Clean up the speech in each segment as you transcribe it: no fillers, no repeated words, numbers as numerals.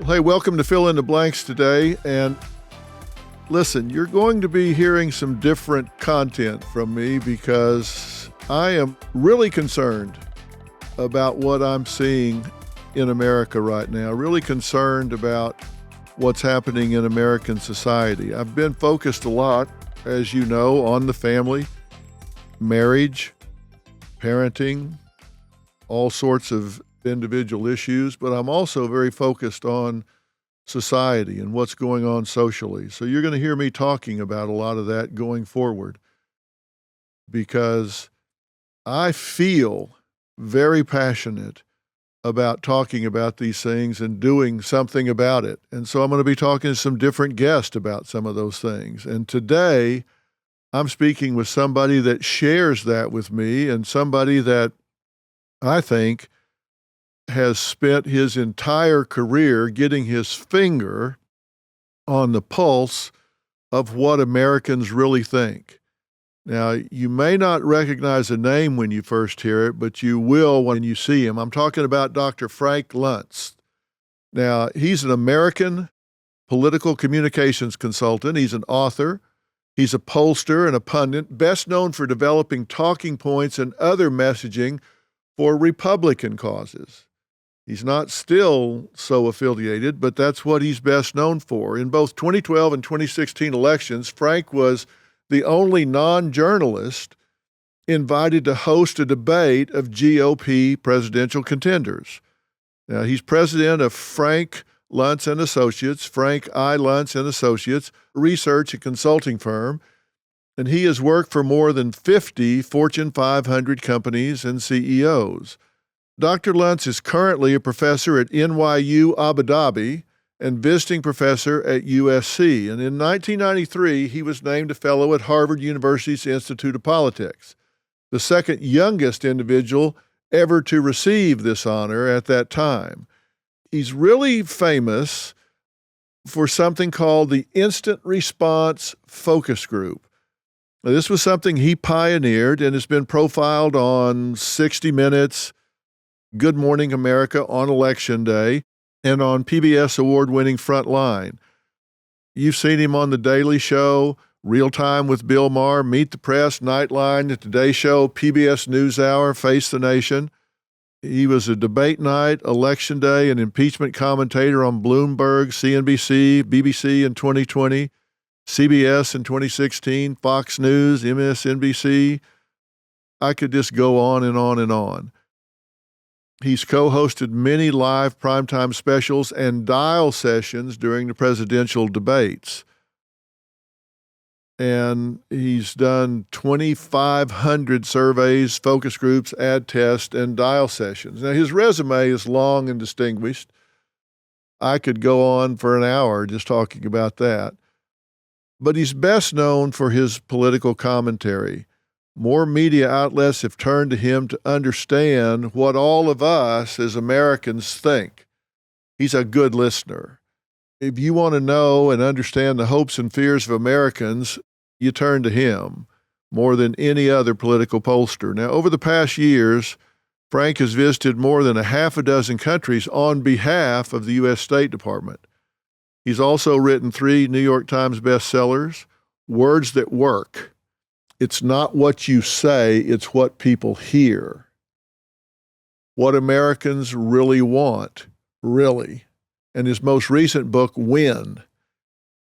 Hey, welcome to Fill in the Blanks today. And listen, you're going to be hearing some different content from me because I am really concerned about what I'm seeing in America right now, really concerned about what's happening in American society. I've been focused a lot, as you know, on the family, marriage, parenting, all sorts of individual issues, but I'm also very focused on society and what's going on socially. So you're going to hear me talking about a lot of that going forward because I feel very passionate about talking about these things and doing something about it. And so I'm going to be talking to some different guests about some of those things. And today I'm speaking with somebody that shares that with me and somebody that I think has spent his entire career getting his finger on the pulse of what Americans really think. Now, you may not recognize a name when you first hear it, but you will when you see him. I'm talking about Dr. Frank Luntz. Now, he's an American political communications consultant. He's an author. He's a pollster and a pundit, best known for developing talking points and other messaging for Republican causes. He's not still so affiliated, but that's what he's best known for. In both 2012 and 2016 elections, Frank was the only non-journalist invited to host a debate of GOP presidential contenders. Now, he's president of Frank Luntz Associates, Frank I. Luntz Associates, research and consulting firm, and he has worked for more than 50 Fortune 500 companies and CEOs. Dr. Luntz is currently a professor at NYU Abu Dhabi and visiting professor at USC. And in 1993, he was named a fellow at Harvard University's Institute of Politics, the second youngest individual ever to receive this honor at that time. He's really famous for something called the Instant Response Focus Group. Now, this was something he pioneered and has been profiled on 60 Minutes, Good Morning America on Election Day, and on PBS award-winning Frontline. You've seen him on The Daily Show, Real Time with Bill Maher, Meet the Press, Nightline, The Today Show, PBS NewsHour, Face the Nation. He was a debate night, Election Day, and impeachment commentator on Bloomberg, CNBC, BBC in 2020, CBS in 2016, Fox News, MSNBC. I could just go on and on and on. He's co-hosted many live primetime specials and dial sessions during the presidential debates. And he's done 2,500 surveys, focus groups, ad tests, and dial sessions. Now, his resume is long and distinguished. I could go on for an hour just talking about that. But he's best known for his political commentary. More media outlets have turned to him to understand what all of us as Americans think. He's a good listener. If you want to know and understand the hopes and fears of Americans, you turn to him more than any other political pollster. Now, over the past years, Frank has visited more than a half a dozen countries on behalf of the U.S. State Department. He's also written 3 New York Times bestsellers, Words That Work. It's not what you say, it's what people hear. What Americans really want, really. And his most recent book, Win.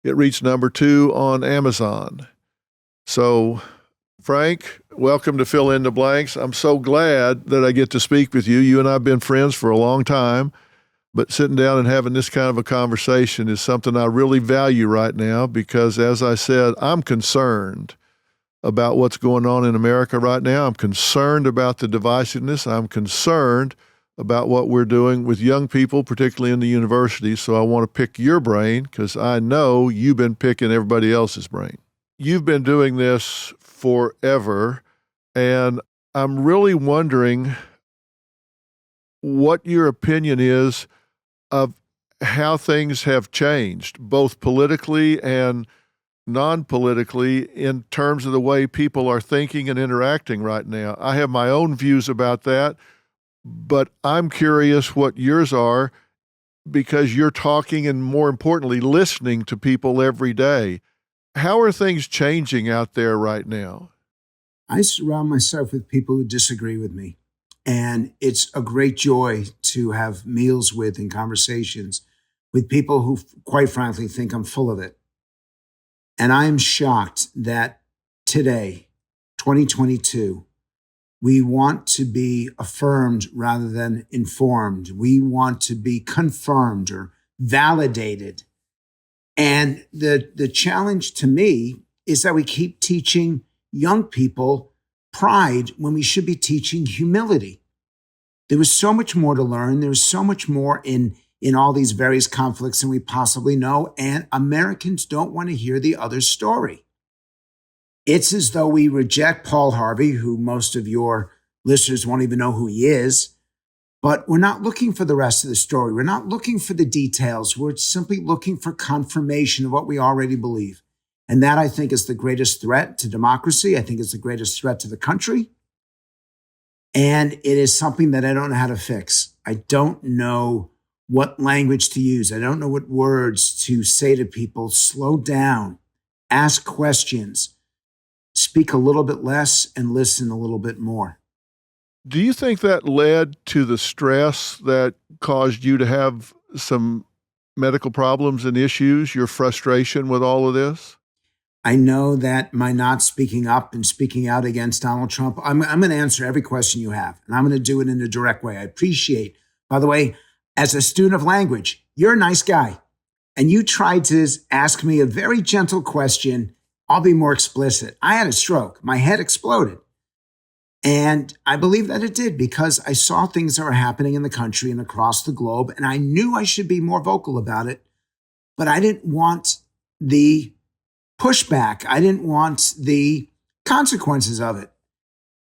It reached number 2 on Amazon. So, Frank, welcome to Fill in the Blanks. I'm so glad that I get to speak with you. You and I have been friends for a long time, but sitting down and having this kind of a conversation is something I really value right now because, as I said, I'm concerned about what's going on in America right now. I'm concerned about the divisiveness. I'm concerned about what we're doing with young people, particularly in the universities. So I want to pick your brain because I know you've been picking everybody else's brain. You've been doing this forever, and I'm really wondering what your opinion is of how things have changed, both politically and non-politically, in terms of the way people are thinking and interacting right now. I have my own views about that, but I'm curious what yours are. because you're talking and, more importantly, listening to people every day. How are things changing out there right now? I surround myself with people who disagree with me. And it's a great joy to have meals with and conversations with people who, quite frankly, think I'm full of it. And I am shocked that today, 2022, we want to be affirmed rather than informed. We want to be confirmed or validated. And the challenge to me is that we keep teaching young people pride when we should be teaching humility. There was so much more to learn. There's so much more in all these various conflicts than we possibly know. And Americans don't want to hear the other story. It's as though we reject Paul Harvey, who most of your listeners won't even know who he is, but we're not looking for the rest of the story. We're not looking for the details. We're simply looking for confirmation of what we already believe. And that, I think, is the greatest threat to democracy. I think it's the greatest threat to the country. And it is something that I don't know how to fix. I don't know what language to use. I don't know what words to say to people. Slow down, ask questions, speak a little bit less, and listen a little bit more. Do you think that led to the stress that caused you to have some medical problems and issues, your frustration with all of this? I know that my not speaking up and speaking out against Donald Trump, I'm going to answer every question you have, and I'm going to do it in a direct way. I appreciate, by the way, as a student of language, you're a nice guy, and you tried to ask me a very gentle question. I'll be more explicit. I had a stroke. My head exploded. And I believe that it did because I saw things that were happening in the country and across the globe, and I knew I should be more vocal about it, but I didn't want the pushback. I didn't want the consequences of it.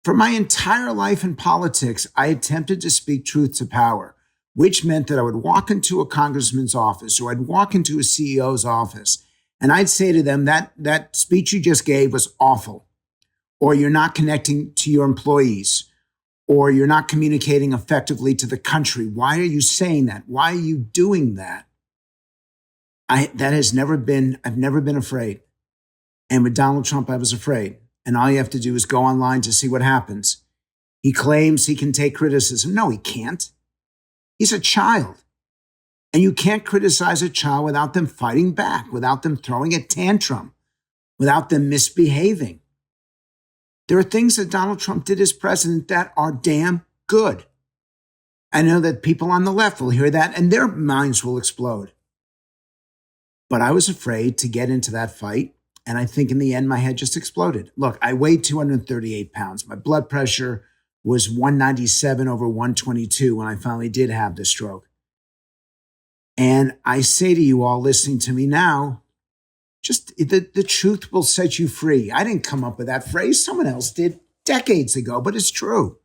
For my entire life in politics, I attempted to speak truth to power, which meant that I would walk into a congressman's office or I'd walk into a CEO's office and I'd say to them, that speech you just gave was awful, or you're not connecting to your employees, or you're not communicating effectively to the country. Why are you saying that? Why are you doing that? I've never been afraid. And with Donald Trump, I was afraid. And all you have to do is go online to see what happens. He claims he can take criticism. No, he can't. He's a child. And you can't criticize a child without them fighting back, without them throwing a tantrum, without them misbehaving. There are things that Donald Trump did as president that are damn good. I know that people on the left will hear that and their minds will explode. But I was afraid to get into that fight. And I think in the end, my head just exploded. Look, I weighed 238 pounds. My blood pressure was 197 over 122 when I finally did have the stroke. And I say to you all listening to me now, just the truth will set you free. I didn't come up with that phrase. Someone else did decades ago, but it's true.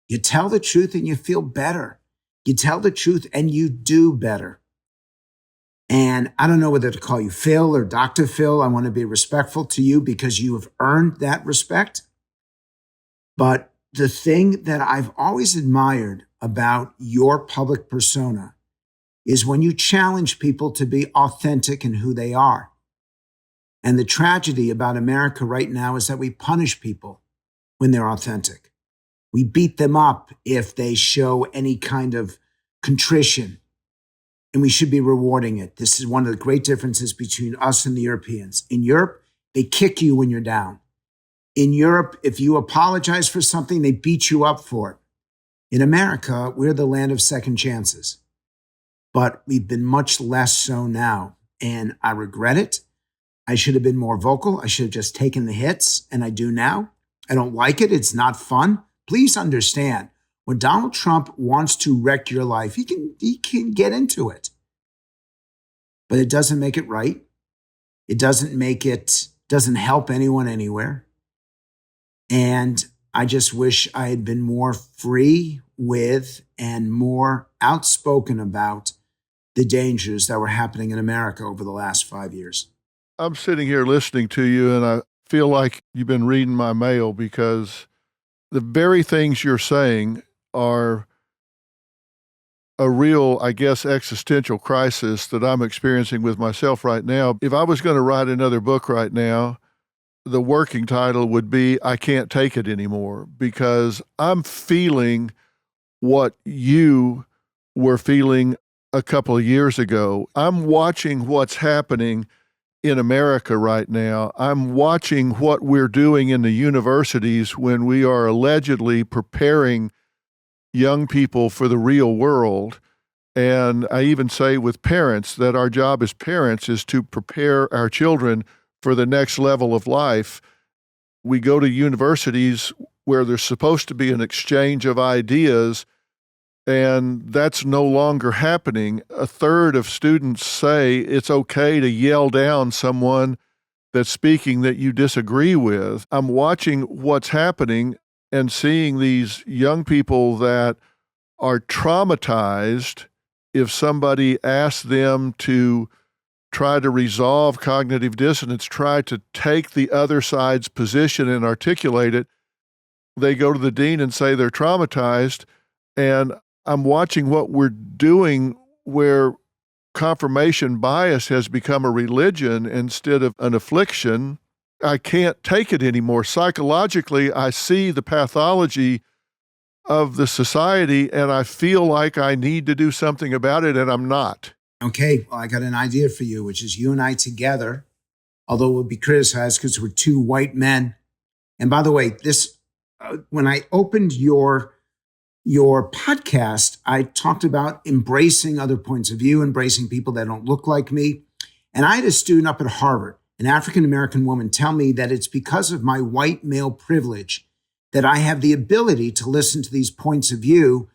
You tell the truth and you feel better. You tell the truth and you do better. And I don't know whether to call you Phil or Dr. Phil. I want to be respectful to you because you have earned that respect. But the thing that I've always admired about your public persona is when you challenge people to be authentic in who they are. And the tragedy about America right now is that we punish people when they're authentic. We beat them up if they show any kind of contrition. And we should be rewarding it. This is one of the great differences between us and the Europeans. In Europe, they kick you when you're down. In Europe, if you apologize for something, they beat you up for it. In America, we're the land of second chances. But we've been much less so now. And I regret it. I should have been more vocal. I should have just taken the hits, and I do now. I don't like it. It's not fun. Please understand. When Donald Trump wants to wreck your life, he can get into it. But it doesn't make it right. It doesn't help anyone anywhere. And I just wish I had been more free with and more outspoken about the dangers that were happening in America over the last 5 years. I'm sitting here listening to you, and I feel like you've been reading my mail because the very things you're saying are a real, I guess, existential crisis that I'm experiencing with myself right now. If I was going to write another book right now, the working title would be I Can't Take It Anymore, because I'm feeling what you were feeling a couple of years ago. I'm watching what's happening in America right now. I'm watching what we're doing in the universities when we are allegedly preparing young people for the real world. And I even say with parents that our job as parents is to prepare our children for the next level of life. We go to universities where there's supposed to be an exchange of ideas, and that's no longer happening. A third of students say it's okay to yell down someone that's speaking that you disagree with. I'm watching what's happening and seeing these young people that are traumatized if somebody asks them to try to resolve cognitive dissonance, try to take the other side's position and articulate it. They go to the dean and say they're traumatized. And I'm watching what we're doing where confirmation bias has become a religion instead of an affliction. I can't take it anymore. Psychologically, I see the pathology of the society and I feel like I need to do something about it, and I'm not. Okay, well, I got an idea for you, which is you and I together, although we'll be criticized because we're two white men. And by the way, this when I opened your podcast, I talked about embracing other points of view, embracing people that don't look like me. And I had a student up at Harvard, an African-American woman, tell me that it's because of my white male privilege that I have the ability to listen to these points of view,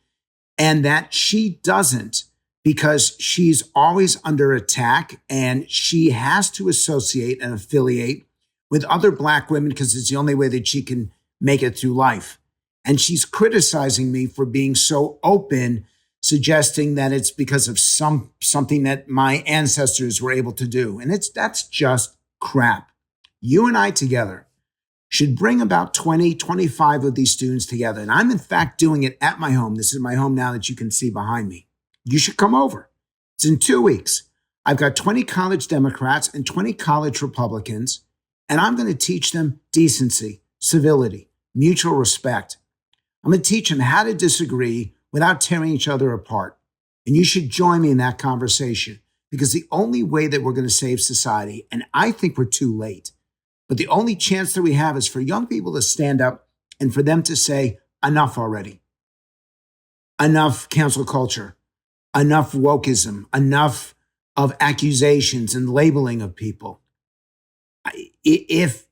and that she doesn't, because she's always under attack and she has to associate and affiliate with other Black women because it's the only way that she can make it through life. And she's criticizing me for being so open, suggesting that it's because of something that my ancestors were able to do. And that's just crap. You and I together should bring about 20, 25 of these students together. And I'm in fact doing it at my home. This is my home now that you can see behind me. You should come over. It's in 2 weeks. I've got 20 college Democrats and 20 college Republicans, and I'm going to teach them decency, civility, mutual respect. I'm going to teach them how to disagree without tearing each other apart. And you should join me in that conversation, because the only way that we're going to save society, and I think we're too late, but the only chance that we have is for young people to stand up and for them to say, enough already. Enough cancel culture. Enough wokeism, enough of accusations and labeling of people. If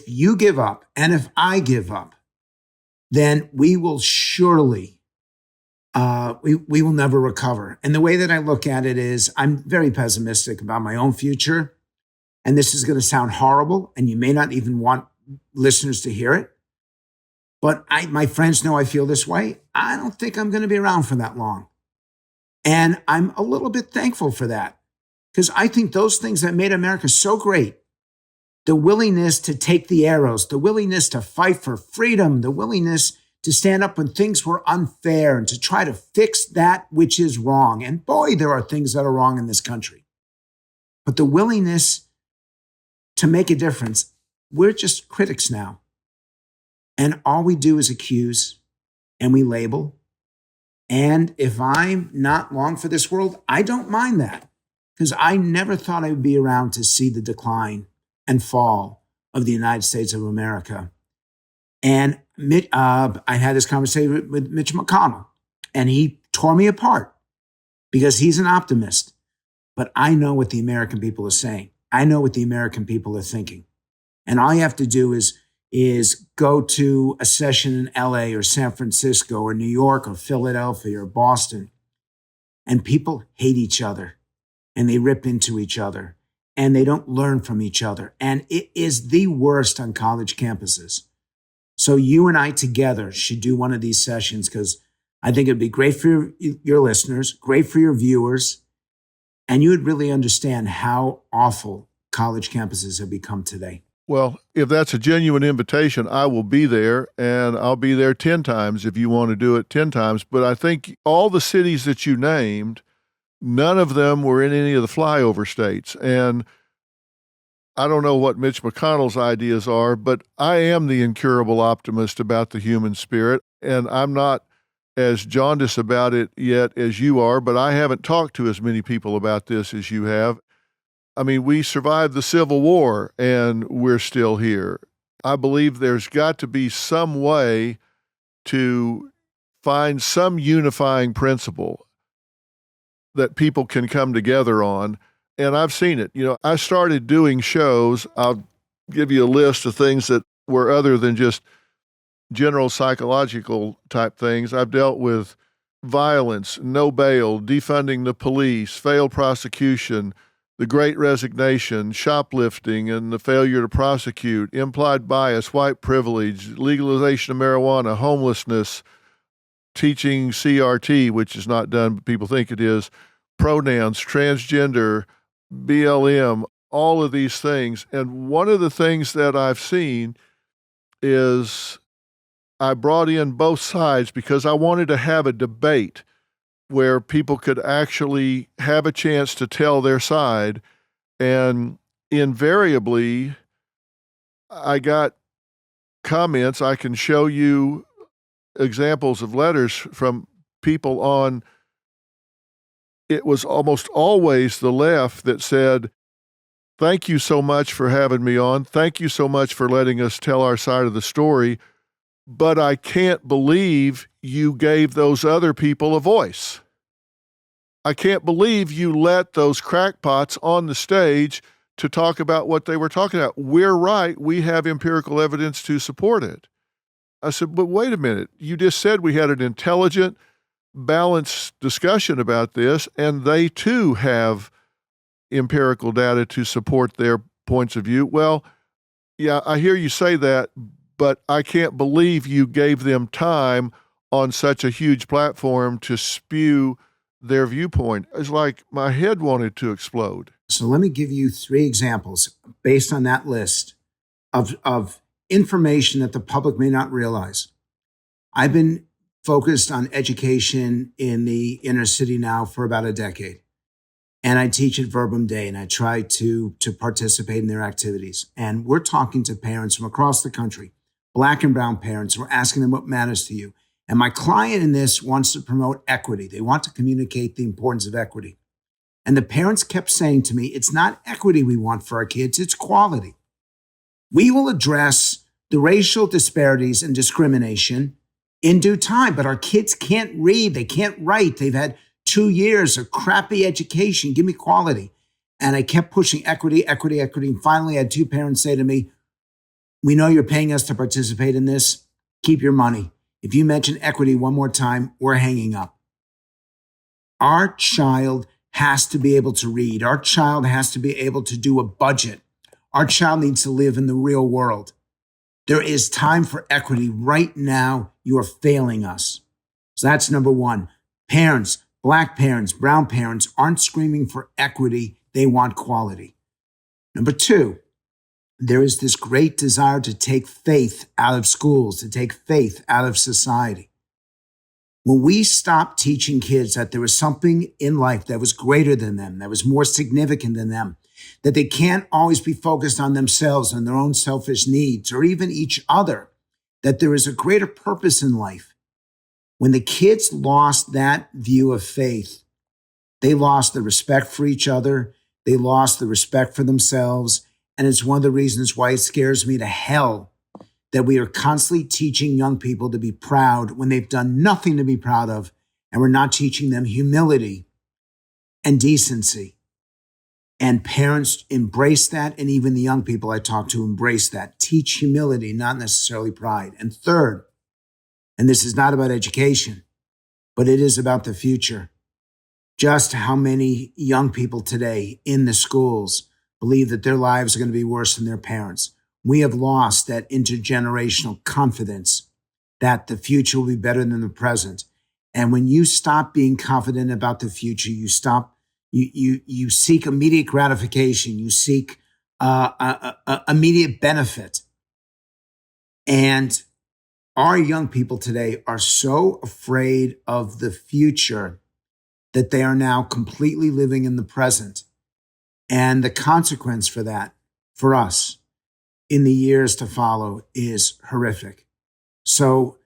you give up and if I give up, then we will surely, we will never recover. And the way that I look at it is I'm very pessimistic about my own future. And this is going to sound horrible, and you may not even want listeners to hear it. But my friends know I feel this way. I don't think I'm going to be around for that long. And I'm a little bit thankful for that, because I think those things that made America so great, the willingness to take the arrows, the willingness to fight for freedom, the willingness to stand up when things were unfair and to try to fix that which is wrong. And boy, there are things that are wrong in this country. But the willingness to make a difference, we're just critics now. And all we do is accuse and we label. And if I'm not long for this world, I don't mind that, because I never thought I would be around to see the decline and fall of the United States of America. And I had this conversation with Mitch McConnell, and he tore me apart because he's an optimist. But I know what the American people are saying. I know what the American people are thinking. And all you have to do is go to a session in LA or San Francisco or New York or Philadelphia or Boston, and people hate each other and they rip into each other and they don't learn from each other. And it is the worst on college campuses. So you and I together should do one of these sessions, because I think it'd be great for your listeners, great for your viewers, and you would really understand how awful college campuses have become today. Well, if that's a genuine invitation, I will be there, and I'll be there 10 times if you want to do it 10 times. But I think all the cities that you named, none of them were in any of the flyover states. And I don't know what Mitch McConnell's ideas are, but I am the incurable optimist about the human spirit. And I'm not as jaundiced about it yet as you are, but I haven't talked to as many people about this as you have. I mean, we survived the Civil War and we're still here. I believe there's got to be some way to find some unifying principle that people can come together on. And I've seen it. I started doing shows. I'll give you a list of things that were other than just general psychological type things. I've dealt with violence, no bail, defunding the police, failed prosecution, the Great Resignation, shoplifting and the failure to prosecute, implied bias, white privilege, legalization of marijuana, homelessness, teaching CRT, which is not done, but people think it is, pronouns, transgender, BLM, all of these things. And one of the things that I've seen is I brought in both sides because I wanted to have a debate where people could actually have a chance to tell their side. And invariably, I got comments. I can show you examples of letters from people on, it was almost always the left that said, thank you so much for having me on. Thank you so much for letting us tell our side of the story. But I can't believe you gave those other people a voice. I can't believe you let those crackpots on the stage to talk about what they were talking about. We're right. We have empirical evidence to support it. I said, but wait a minute. You just said we had an intelligent, balanced discussion about this, and they too have empirical data to support their points of view. Well, yeah, I hear you say that, but I can't believe you gave them time on such a huge platform to spew their viewpoint. It's like my head wanted to explode. So let me give you 3 examples based on that list of information that the public may not realize. I've been focused on education in the inner city now for about a decade. And I teach at Verbum Day, and I try to participate in their activities. And we're talking to parents from across the country, Black and brown parents. We're asking them what matters to you. And my client in this wants to promote equity. They want to communicate the importance of equity. And the parents kept saying to me, it's not equity we want for our kids, it's quality. We will address the racial disparities and discrimination in due time, but our kids can't read, they can't write. They've had 2 years of crappy education. Give me quality. And I kept pushing equity, equity, equity. And finally, I had 2 parents say to me, we know you're paying us to participate in this. Keep your money. If you mention equity one more time, we're hanging up. Our child has to be able to read. Our child has to be able to do a budget. Our child needs to live in the real world. There is time for equity. Right now, you are failing us. So that's number 1. Parents, Black parents, brown parents aren't screaming for equity. They want quality. Number 2, there is this great desire to take faith out of schools, to take faith out of society. When we stopped teaching kids that there was something in life that was greater than them, that was more significant than them, that they can't always be focused on themselves and their own selfish needs or even each other, that there is a greater purpose in life. When the kids lost that view of faith, they lost the respect for each other. They lost the respect for themselves. And it's one of the reasons why it scares me to hell that we are constantly teaching young people to be proud when they've done nothing to be proud of, and we're not teaching them humility and decency. And parents embrace that, and even the young people I talk to embrace that. Teach humility, not necessarily pride. And third, and this is not about education, but it is about the future. Just how many young people today in the schools believe that their lives are going to be worse than their parents. We have lost that intergenerational confidence that the future will be better than the present. And when you stop being confident about the future, you seek immediate gratification. You seek immediate benefit. And our young people today are so afraid of the future that they are now completely living in the present. And the consequence for that, for us, in the years to follow is horrific. So,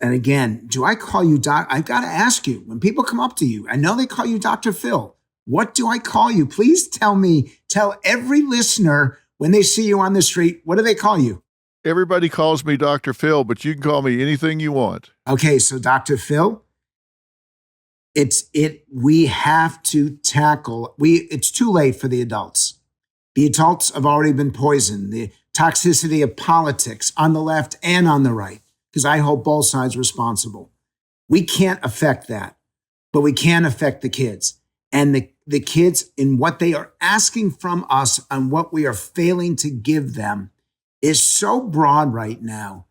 and again, do I call you Doc? I've got to ask you, when people come up to you, I know they call you Dr. Phil. What do I call you? Please tell me, tell every listener when they see you on the street, what do they call you? Everybody calls me Dr. Phil, but you can call me anything you want. Okay, so Dr. Phil, we have to tackle, it's too late for the adults. The adults have already been poisoned. The toxicity of politics on the left and on the right, because I hold both sides responsible. We can't affect that, but we can affect the kids. And the kids, in what they are asking from us and what we are failing to give them, is so broad right now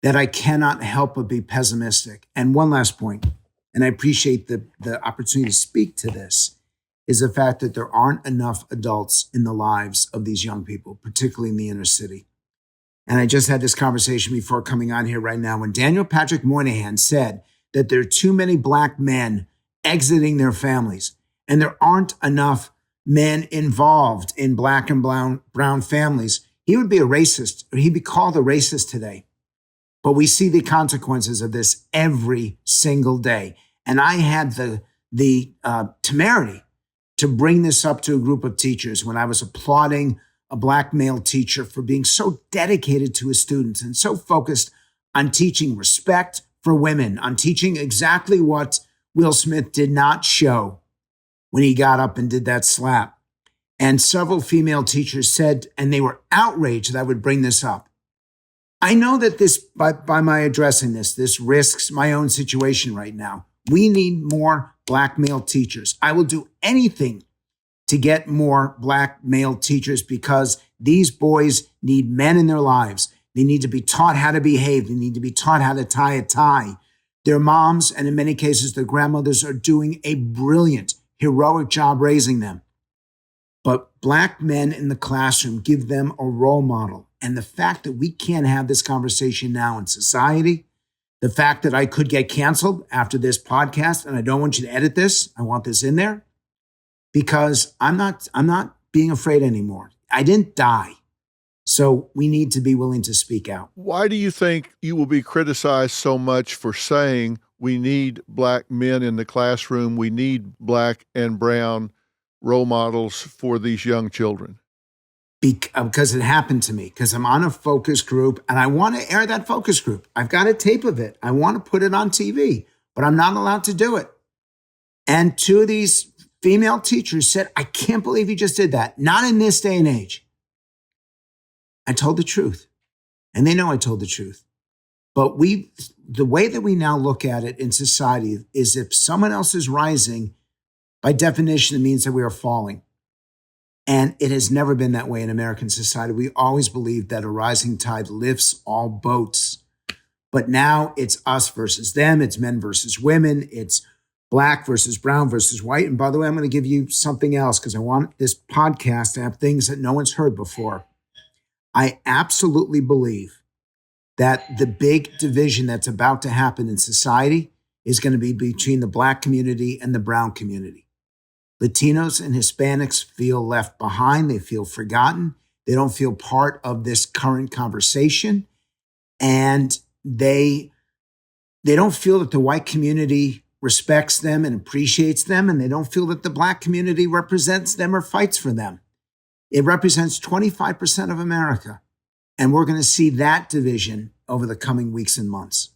that I cannot help but be pessimistic. And one last point, and I appreciate the opportunity to speak to this, is the fact that there aren't enough adults in the lives of these young people, particularly in the inner city. And I just had this conversation before coming on here right now when Daniel Patrick Moynihan said that there are too many Black men exiting their families, and there aren't enough men involved in Black and brown families. He would be a racist, or he'd be called a racist today. But we see the consequences of this every single day. And I had the temerity to bring this up to a group of teachers when I was applauding a Black male teacher for being so dedicated to his students and so focused on teaching respect for women, on teaching exactly what Will Smith did not show when he got up and did that slap. And several female teachers said, and they were outraged that I would bring this up. I know that this, by my addressing this risks my own situation right now. We need more Black male teachers. I will do anything to get more Black male teachers because these boys need men in their lives. They need to be taught how to behave. They need to be taught how to tie a tie. Their moms, and in many cases, their grandmothers, are doing a brilliant, heroic job raising them. But Black men in the classroom give them a role model. And the fact that we can't have this conversation now in society, the fact that I could get canceled after this podcast, and I don't want you to edit this, I want this in there, because I'm not being afraid anymore. I didn't die. So we need to be willing to speak out. Why do you think you will be criticized so much for saying we need Black men in the classroom, we need Black and brown role models for these young children? Because it happened to me, because I'm on a focus group and I want to air that focus group. I've got a tape of it. I want to put it on TV, but I'm not allowed to do it. And two of these female teachers said, I can't believe you just did that. Not in this day and age. I told the truth, and they know I told the truth. But the way that we now look at it in society is if someone else is rising, by definition, it means that we are falling. And it has never been that way in American society. We always believed that a rising tide lifts all boats. But now it's us versus them. It's men versus women. It's Black versus brown versus white. And by the way, I'm going to give you something else because I want this podcast to have things that no one's heard before. I absolutely believe that the big division that's about to happen in society is going to be between the Black community and the brown community. Latinos and Hispanics feel left behind. They feel forgotten. They don't feel part of this current conversation. And they don't feel that the white community respects them and appreciates them. And they don't feel that the Black community represents them or fights for them. It represents 25% of America. And we're going to see that division over the coming weeks and months.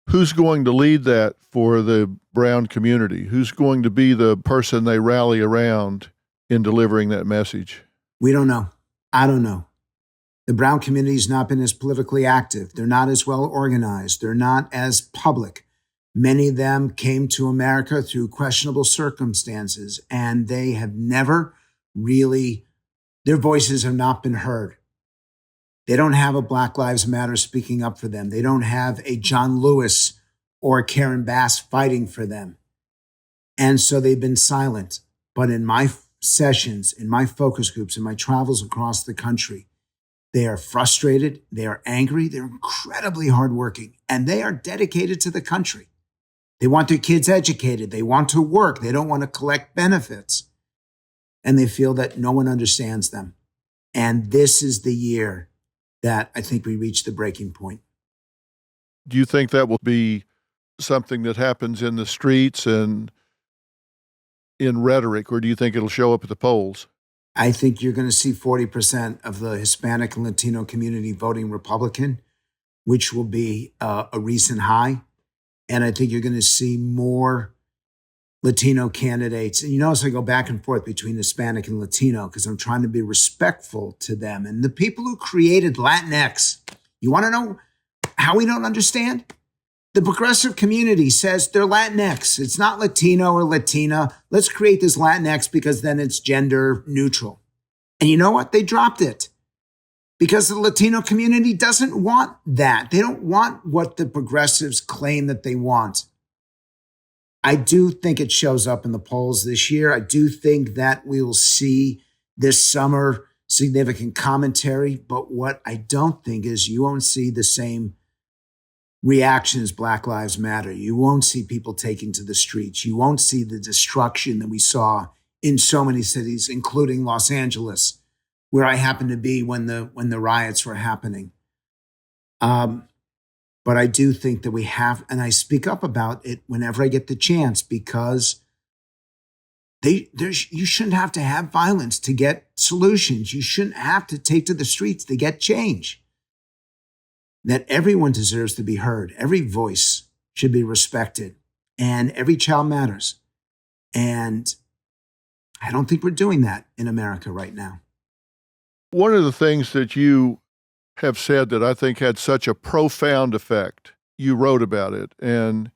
Who's going to lead that for the brown community? Who's going to be the person they rally around in delivering that message? We don't know. I don't know. The brown community has not been as politically active. They're not as well organized. They're not as public. Many of them came to America through questionable circumstances, and they have never really, their voices have not been heard. They don't have a Black Lives Matter speaking up for them. They don't have a John Lewis or a Karen Bass fighting for them. And so they've been silent. But in my sessions, in my focus groups, in my travels across the country, they are frustrated, they are angry, they're incredibly hardworking, and they are dedicated to the country. They want their kids educated, they want to work, they don't want to collect benefits, and they feel that no one understands them. And this is the year that I think we reach the breaking point. Do you think that will be something that happens in the streets and in rhetoric, or do you think it'll show up at the polls? I think you're going to see 40% of the Hispanic and Latino community voting Republican, which will be a recent high. And I think you're going to see more Latino candidates. And you notice I go back and forth between Hispanic and Latino because I'm trying to be respectful to them. And the people who created Latinx, you want to know how we don't understand? The progressive community says they're Latinx. It's not Latino or Latina. Let's create this Latinx because then it's gender neutral. And you know what? They dropped it because the Latino community doesn't want that. They don't want what the progressives claim that they want. I do think it shows up in the polls this year. I do think that we will see this summer significant commentary. But what I don't think is you won't see the same reactions, Black Lives Matter. You won't see people taking to the streets. You won't see the destruction that we saw in so many cities, including Los Angeles, where I happened to be when the riots were happening. But I do think that we have, and I speak up about it whenever I get the chance, because you shouldn't have to have violence to get solutions. You shouldn't have to take to the streets to get change. That everyone deserves to be heard. Every voice should be respected, and every child matters. And I don't think we're doing that in America right now. One of the things that you have said that I think had such a profound effect, you wrote about it, and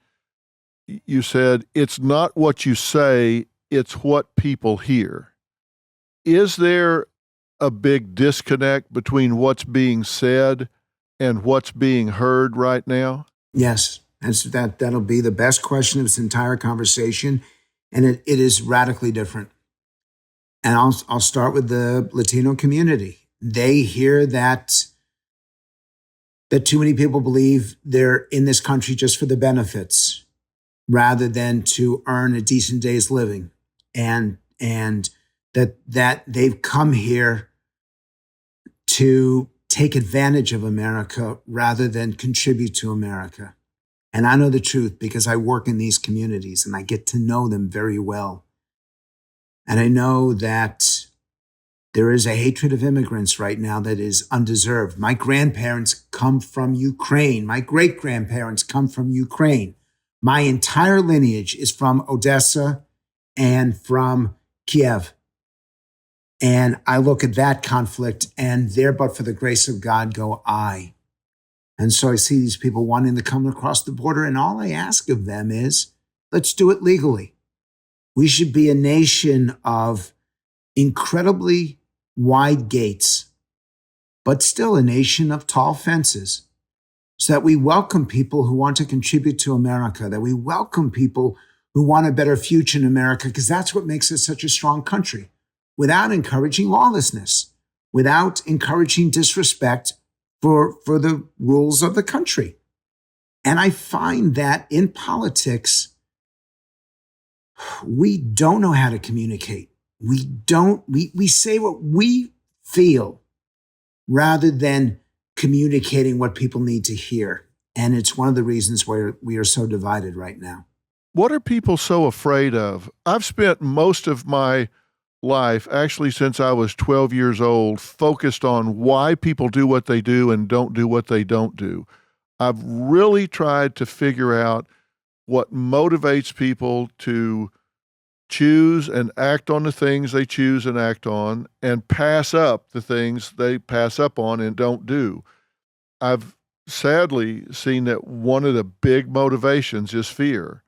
you said, it's not what you say, it's what people hear. Is there a big disconnect between what's being said and what's being heard right now? Yes, that'll be the best question of this entire conversation, and it is radically different. And I'll start with the Latino community. They hear that too many people believe they're in this country just for the benefits rather than to earn a decent day's living, and that they've come here to take advantage of America rather than contribute to America. And I know the truth because I work in these communities and I get to know them very well. And I know that there is a hatred of immigrants right now that is undeserved. My grandparents come from Ukraine. My great-grandparents come from Ukraine. My entire lineage is from Odessa and from Kiev. And I look at that conflict and there, but for the grace of God, go I. And so I see these people wanting to come across the border, and all I ask of them is, let's do it legally. We should be a nation of incredibly wide gates, but still a nation of tall fences, so that we welcome people who want to contribute to America, that we welcome people who want a better future in America, because that's what makes us such a strong country, without encouraging lawlessness, without encouraging disrespect for the rules of the country. And I find that in politics, we don't know how to communicate. We say what we feel rather than communicating what people need to hear. And it's one of the reasons why we are so divided right now. What are people so afraid of? I've spent most of my life, actually since I was 12 years old, focused on why people do what they do and don't do what they don't do. I've really tried to figure out what motivates people to choose and act on the things they choose and act on, and pass up the things they pass up on and don't do. I've sadly seen that one of the big motivations is fear.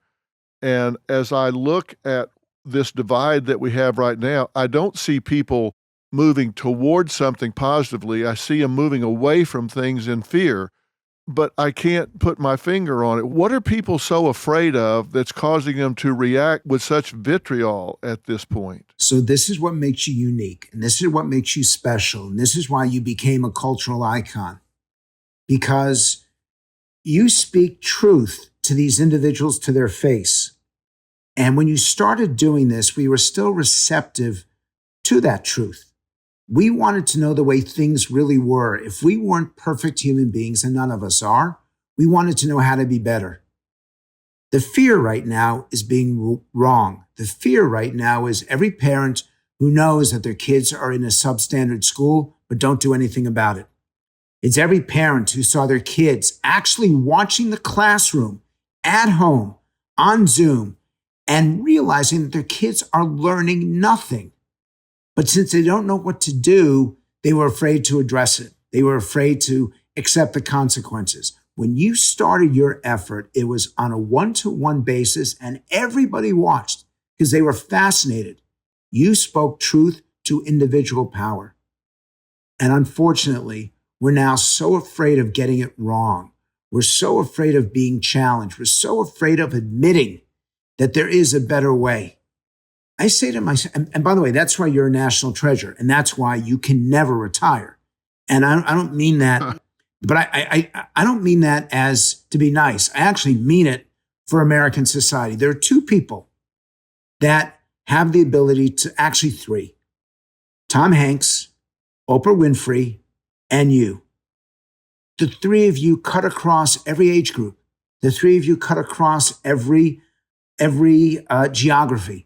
And as I look at this divide that we have right now, I don't see people moving towards something positively. I see them moving away from things in fear. but I can't put my finger on it. What are people so afraid of that's causing them to react with such vitriol at this point? So this is what makes you unique, and this is what makes you special, and this is why you became a cultural icon, because you speak truth to these individuals to their face. And when you started doing this, we were still receptive to that truth. We wanted to know the way things really were. If we weren't perfect human beings, and none of us are, we wanted to know how to be better. The fear right now is being wrong. The fear right now is every parent who knows that their kids are in a substandard school but don't do anything about it. It's every parent who saw their kids actually watching the classroom at home on Zoom and realizing that their kids are learning nothing. But since they don't know what to do, they were afraid to address it. They were afraid to accept the consequences. When you started your effort, it was on a one-to-one basis, and everybody watched because they were fascinated. You spoke truth to individual power. And unfortunately, we're now so afraid of getting it wrong. We're so afraid of being challenged. We're so afraid of admitting that there is a better way. I say to myself, and by the way, that's why you're a national treasure, and that's why you can never retire. And I don't mean that, but I don't mean that as to be nice. I actually mean it for American society. There are two people that have the ability to, actually three: Tom Hanks, Oprah Winfrey, and you. The three of you cut across every age group. The three of you cut across every geography.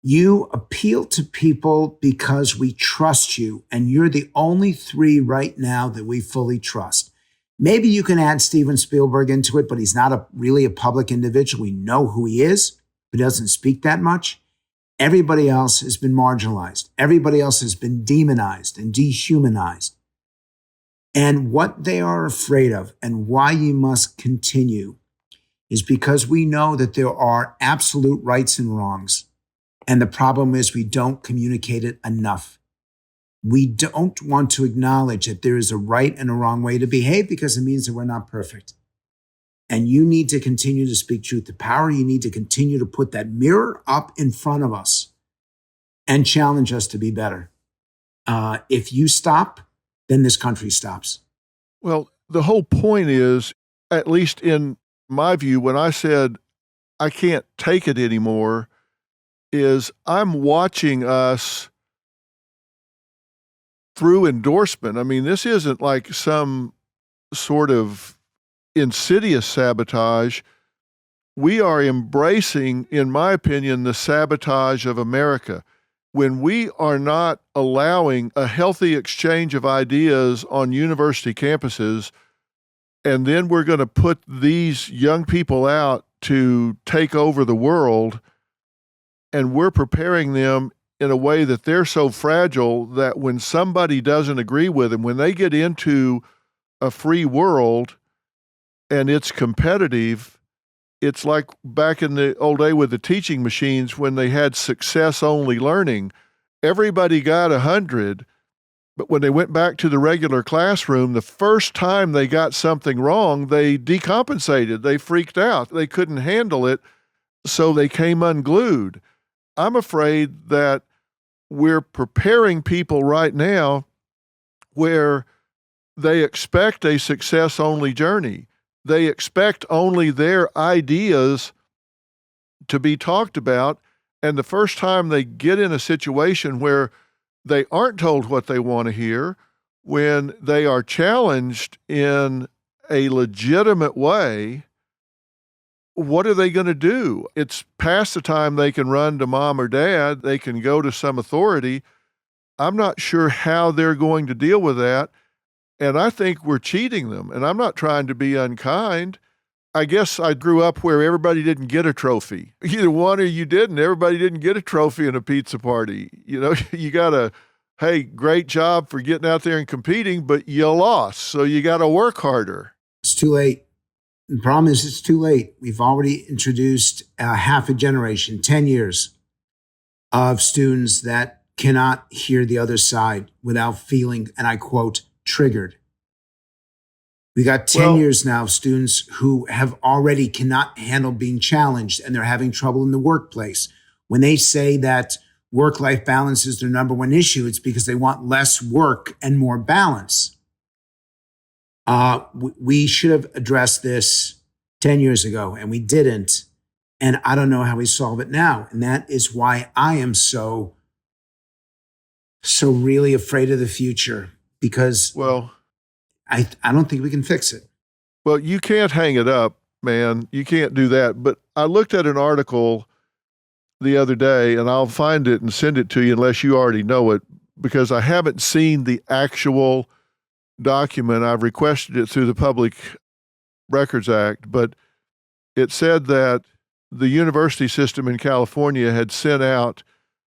You appeal to people because we trust you, and you're the only three right now that we fully trust. Maybe you can add Steven Spielberg into it, but he's not really a public individual. We know who he is, but doesn't speak that much. Everybody else has been marginalized. Everybody else has been demonized and dehumanized. And what they are afraid of, and why you must continue, is because we know that there are absolute rights and wrongs. And the problem is we don't communicate it enough. We don't want to acknowledge that there is a right and a wrong way to behave because it means that we're not perfect. And you need to continue to speak truth to power. You need to continue to put that mirror up in front of us and challenge us to be better. If you stop, then this country stops. Well, the whole point is, at least in my view, when I said I can't take it anymore, is I'm watching us through endorsement. I mean, this isn't like some sort of insidious sabotage. We are embracing, in my opinion, the sabotage of America. When we are not allowing a healthy exchange of ideas on university campuses, and then we're going to put these young people out to take over the world, and we're preparing them in a way that they're so fragile that when somebody doesn't agree with them, when they get into a free world and it's competitive, it's like back in the old day with the teaching machines when they had success-only learning. Everybody got 100, but when they went back to the regular classroom, the first time they got something wrong, they decompensated. They freaked out. They couldn't handle it, so they came unglued. I'm afraid that we're preparing people right now where they expect a success-only journey. They expect only their ideas to be talked about, and the first time they get in a situation where they aren't told what they want to hear, when they are challenged in a legitimate way, what are they going to do? It's past the time they can run to mom or dad. They can go to some authority. I'm not sure how they're going to deal with that. And I think we're cheating them. And I'm not trying to be unkind. I guess I grew up where everybody didn't get a trophy. Either one or you didn't. Everybody didn't get a trophy in a pizza party. You know, you got to, hey, great job for getting out there and competing, but you lost. So you got to work harder. It's too late. The problem is it's too late. We've already introduced half a generation, 10 years of students that cannot hear the other side without feeling, and I quote, triggered. We got 10 Well, years now of students who have already cannot handle being challenged and they're having trouble in the workplace. When they say that work-life balance is their number one issue, it's because they want less work and more balance. We should have addressed this 10 years ago, and we didn't. And I don't know how we solve it now. And that is why I am so really afraid of the future, because well, I don't think we can fix it. well, you can't hang it up, man. You can't do that. But I looked at an article the other day, and I'll find it and send it to you unless you already know it, because I haven't seen the actual document. I've requested it through the Public Records Act, but it said that the university system in California had sent out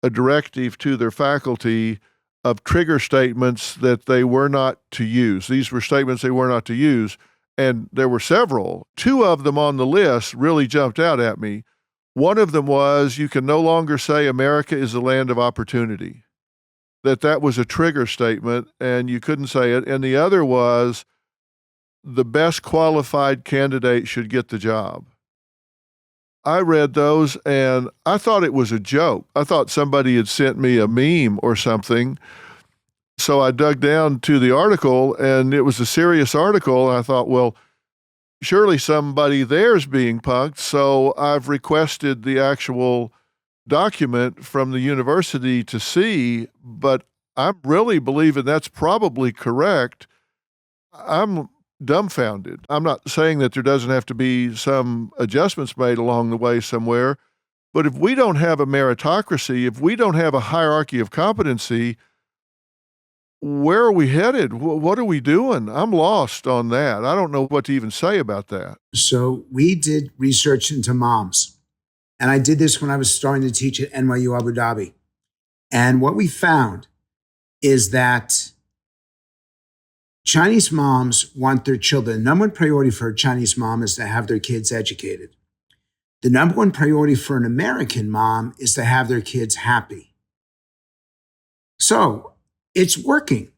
a directive to their faculty of trigger statements that they were not to use. These were statements they were not to use, and there were several. Two of them on the list really jumped out at me. One of them was, you can no longer say America is the land of opportunity. That was a trigger statement, and you couldn't say it. And the other was, the best qualified candidate should get the job. I read those, and I thought it was a joke. I thought somebody had sent me a meme or something. So I dug down to the article, and it was a serious article, and I thought, well, surely somebody there's being punked. So I've requested the actual document from the university to see, but I'm really believing that's probably correct. I'm dumbfounded. I'm not saying that there doesn't have to be some adjustments made along the way somewhere, but if we don't have a meritocracy, if we don't have a hierarchy of competency, where are we headed? What are we doing? I'm lost on that. I don't know what to even say about that. So we did research into moms. And I did this when I was starting to teach at NYU Abu Dhabi. And what we found is that Chinese moms want their children. The number one priority for a Chinese mom is to have their kids educated. The number one priority for an American mom is to have their kids happy. So it's working.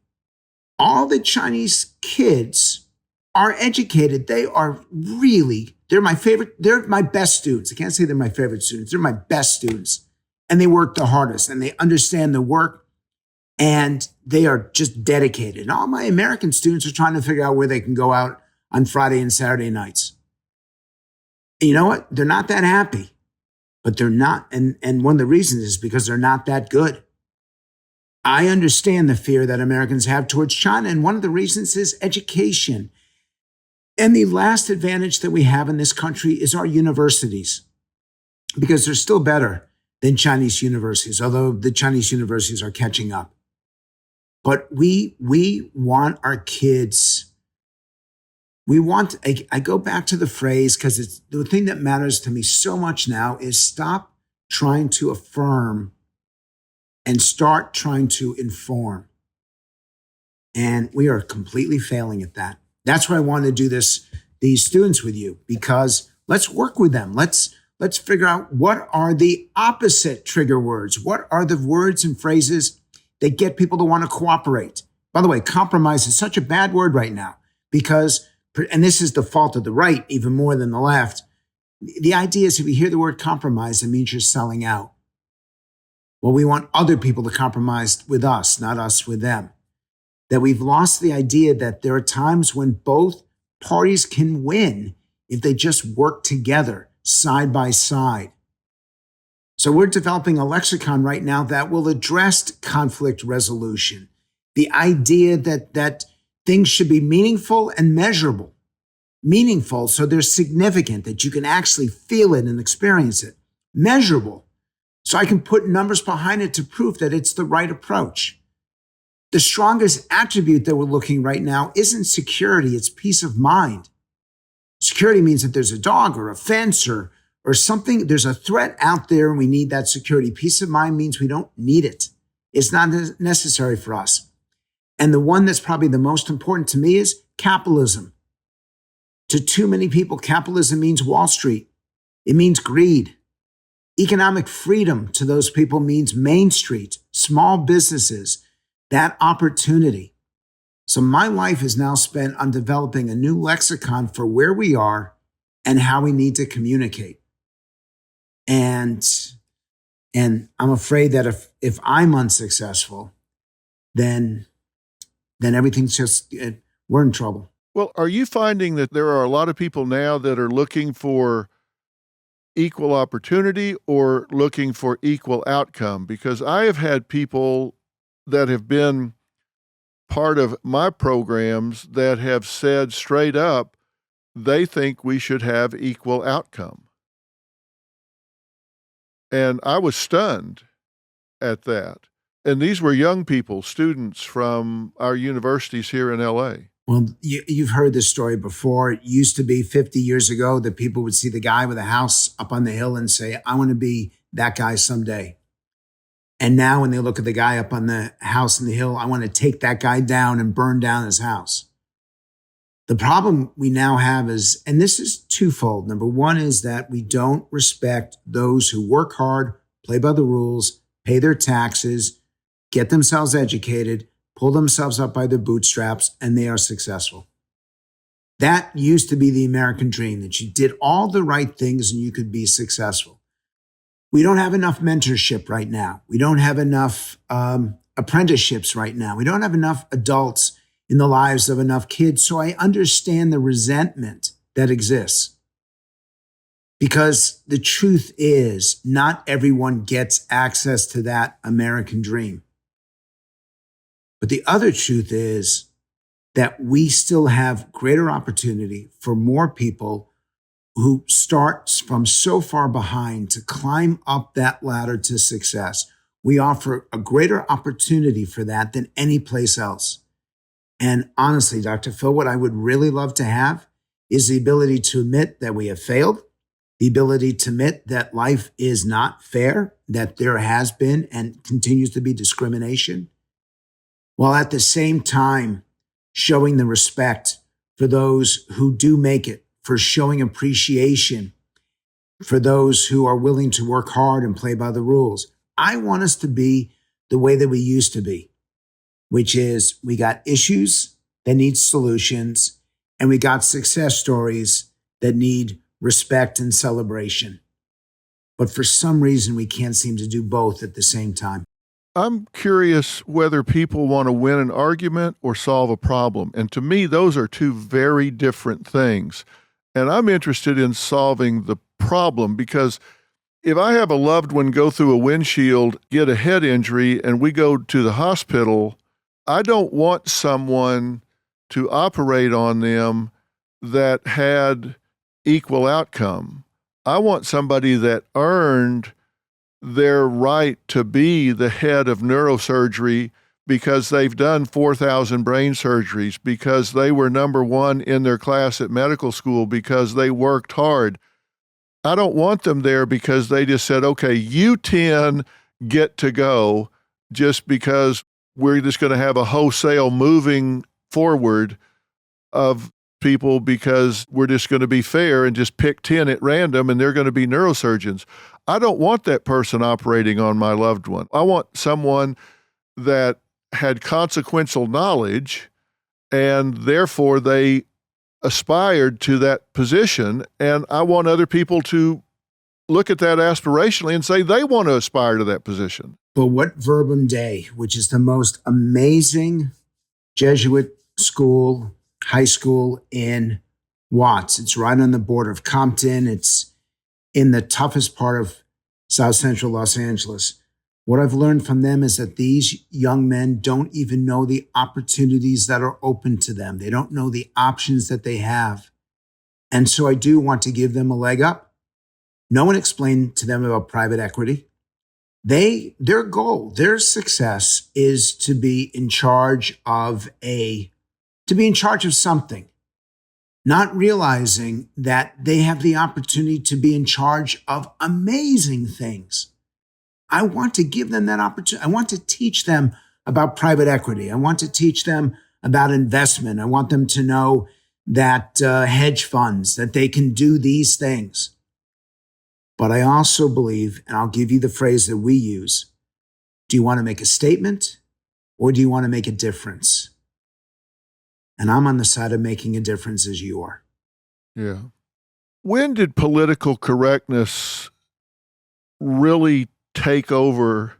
All the Chinese kids are educated. They're my favorite. They're my best students. I can't say they're my favorite students. They're my best students. And they work the hardest and they understand the work and they are just dedicated. And all my American students are trying to figure out where they can go out on Friday and Saturday nights. And you know what? They're not that happy, but they're not. And one of the reasons is because they're not that good. I understand the fear that Americans have towards China. And one of the reasons is education. And the last advantage that we have in this country is our universities, because they're still better than Chinese universities, although the Chinese universities are catching up. But we want our kids, I go back to the phrase, because it's the thing that matters to me so much now is stop trying to affirm and start trying to inform. And we are completely failing at that. That's why I wanted to do these students with you, because let's work with them. Let's figure out what are the opposite trigger words. What are the words and phrases that get people to want to cooperate? By the way, compromise is such a bad word right now because, and this is the fault of the right even more than the left. The idea is if you hear the word compromise, it means you're selling out. Well, we want other people to compromise with us, not us with them. That we've lost the idea that there are times when both parties can win if they just work together, side by side. So we're developing a lexicon right now that will address conflict resolution. The idea that things should be meaningful and measurable. Meaningful, so they're significant, that you can actually feel it and experience it. Measurable, so I can put numbers behind it to prove that it's the right approach. The strongest attribute that we're looking right now isn't security, it's peace of mind. Security means that there's a dog or a fence or something, there's a threat out there and we need that security. Peace of mind means we don't need it. It's not necessary for us. And the one that's probably the most important to me is capitalism. To too many people, capitalism means Wall Street. It means greed. Economic freedom to those people means Main Street, small businesses, that opportunity. So my life is now spent on developing a new lexicon for where we are and how we need to communicate. And I'm afraid that if I'm unsuccessful, then everything's just, we're in trouble. Well, are you finding that there are a lot of people now that are looking for equal opportunity or looking for equal outcome? Because I have had people that have been part of my programs that have said straight up they think we should have equal outcome. And I was stunned at that. And these were young people, students from our universities here in LA. Well, you've heard this story before. It used to be 50 years ago that people would see the guy with a house up on the hill and say, I want to be that guy someday. And now when they look at the guy up on the house on the hill, I want to take that guy down and burn down his house. The problem we now have is, and this is twofold. Number one is that we don't respect those who work hard, play by the rules, pay their taxes, get themselves educated, pull themselves up by their bootstraps, and they are successful. That used to be the American dream, that you did all the right things and you could be successful. We don't have enough mentorship right now. We don't have enough apprenticeships right now. We don't have enough adults in the lives of enough kids. So I understand the resentment that exists. Because the truth is, not everyone gets access to that American dream. But the other truth is that we still have greater opportunity for more people who start from so far behind to climb up that ladder to success. We offer a greater opportunity for that than any place else. And honestly, Dr. Phil, what I would really love to have is the ability to admit that we have failed, the ability to admit that life is not fair, that there has been and continues to be discrimination, while at the same time showing the respect for those who do make it, for showing appreciation for those who are willing to work hard and play by the rules. I want us to be the way that we used to be, which is we got issues that need solutions, and we got success stories that need respect and celebration. But for some reason, we can't seem to do both at the same time. I'm curious whether people want to win an argument or solve a problem. And to me, those are two very different things. And I'm interested in solving the problem, because if I have a loved one go through a windshield, get a head injury, and we go to the hospital, I don't want someone to operate on them that had equal outcome. I want somebody that earned their right to be the head of neurosurgery because they've done 4,000 brain surgeries, because they were number one in their class at medical school, because they worked hard. I don't want them there because they just said, okay, you 10 get to go, just because we're just going to have a wholesale moving forward of people because we're just going to be fair and just pick 10 at random and they're going to be neurosurgeons. I don't want that person operating on my loved one. I want someone that had consequential knowledge and therefore they aspired to that position. And I want other people to look at that aspirationally and say they want to aspire to that position. But what Verbum Dei, which is the most amazing Jesuit school, high school in Watts. It's right on the border of Compton. It's in the toughest part of South Central Los Angeles. What I've learned from them is that these young men don't even know the opportunities that are open to them. They don't know the options that they have. And so I do want to give them a leg up. No one explained to them about private equity. Their goal, their success is to be in charge of something, not realizing that they have the opportunity to be in charge of amazing things. I want to give them that opportunity. I want to teach them about private equity. I want to teach them about investment. I want them to know that hedge funds, that they can do these things. But I also believe, and I'll give you the phrase that we use, do you want to make a statement or do you want to make a difference? And I'm on the side of making a difference as you are. Yeah. When did political correctness really take over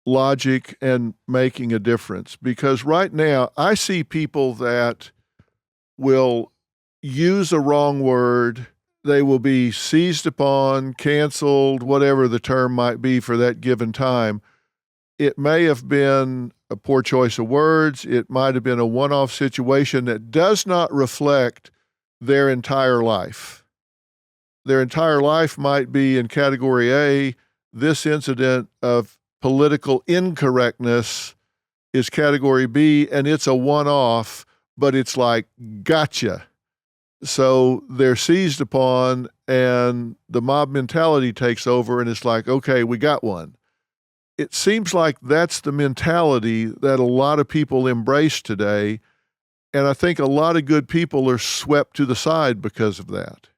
logic and making a difference? Because right now I see people that will use a wrong word. They will be seized upon, canceled, whatever the term might be for that given time. It may have been a poor choice of words. It might have been a one-off situation that does not reflect their entire life. Their entire life might be in category A. This incident of political incorrectness is category B, and it's a one-off, but it's like, gotcha. So they're seized upon, and the mob mentality takes over, and it's like, okay, we got one. It seems like that's the mentality that a lot of people embrace today, and I think a lot of good people are swept to the side because of that.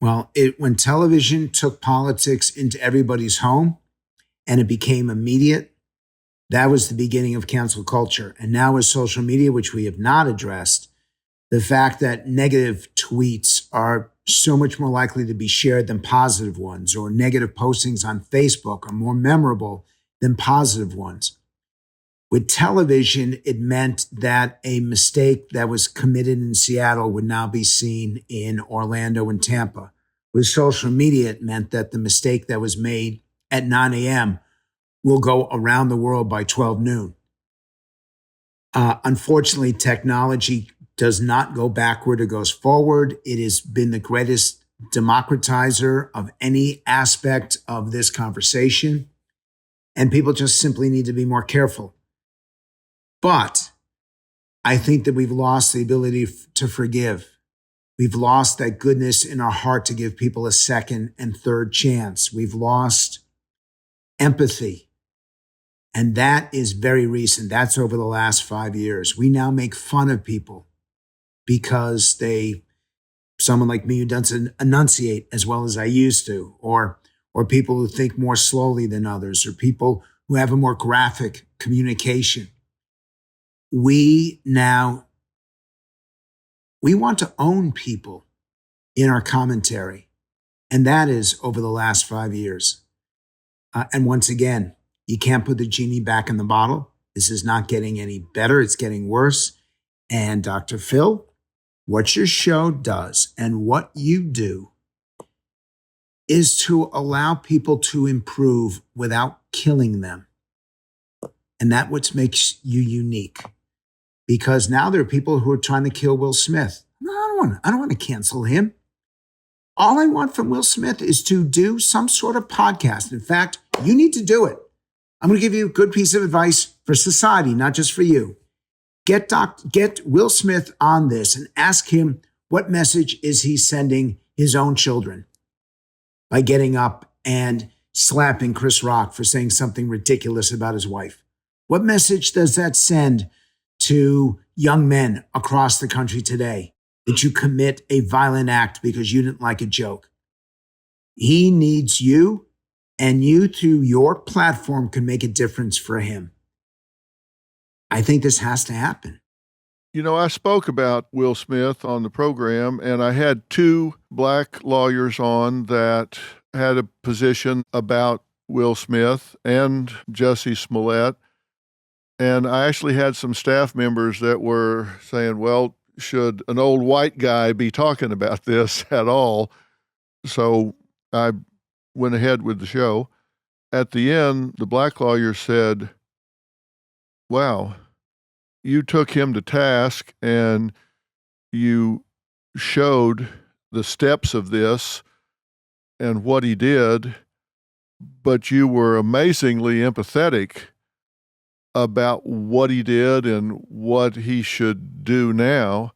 Well, when television took politics into everybody's home and it became immediate, that was the beginning of cancel culture. And now with social media, which we have not addressed, the fact that negative tweets are so much more likely to be shared than positive ones, or negative postings on Facebook are more memorable than positive ones. With television, it meant that a mistake that was committed in Seattle would now be seen in Orlando and Tampa. With social media, it meant that the mistake that was made at 9 a.m. will go around the world by 12 noon. Unfortunately, technology does not go backward, it goes forward. It has been the greatest democratizer of any aspect of this conversation. And people just simply need to be more careful. But I think that we've lost the ability to forgive. We've lost that goodness in our heart to give people a second and third chance. We've lost empathy. And that is very recent. That's over the last 5 years. We now make fun of people because someone like me who doesn't enunciate as well as I used to, or people who think more slowly than others, or people who have a more graphic communication. We want to own people in our commentary. And that is over the last 5 years. And once again, you can't put the genie back in the bottle. This is not getting any better. It's getting worse. And Dr. Phil, what your show does and what you do is to allow people to improve without killing them. And that's what makes you unique. Because now there are people who are trying to kill Will Smith. No, I don't want to cancel him. All I want from Will Smith is to do some sort of podcast. In fact, you need to do it. I'm going to give you a good piece of advice for society, not just for you. Get Will Smith on this and ask him what message is he sending his own children by getting up and slapping Chris Rock for saying something ridiculous about his wife. What message does that send to young men across the country today that you commit a violent act because you didn't like a joke? He needs you, and you through your platform can make a difference for him. I think this has to happen. You know, I spoke about Will Smith on the program, and I had 2 black lawyers on that had a position about Will Smith and Jussie Smollett. And I actually had some staff members that were saying, well, should an old white guy be talking about this at all? So I went ahead with the show. At the end, the black lawyer said, wow, you took him to task and you showed the steps of this and what he did, but you were amazingly empathetic about what he did and what he should do now.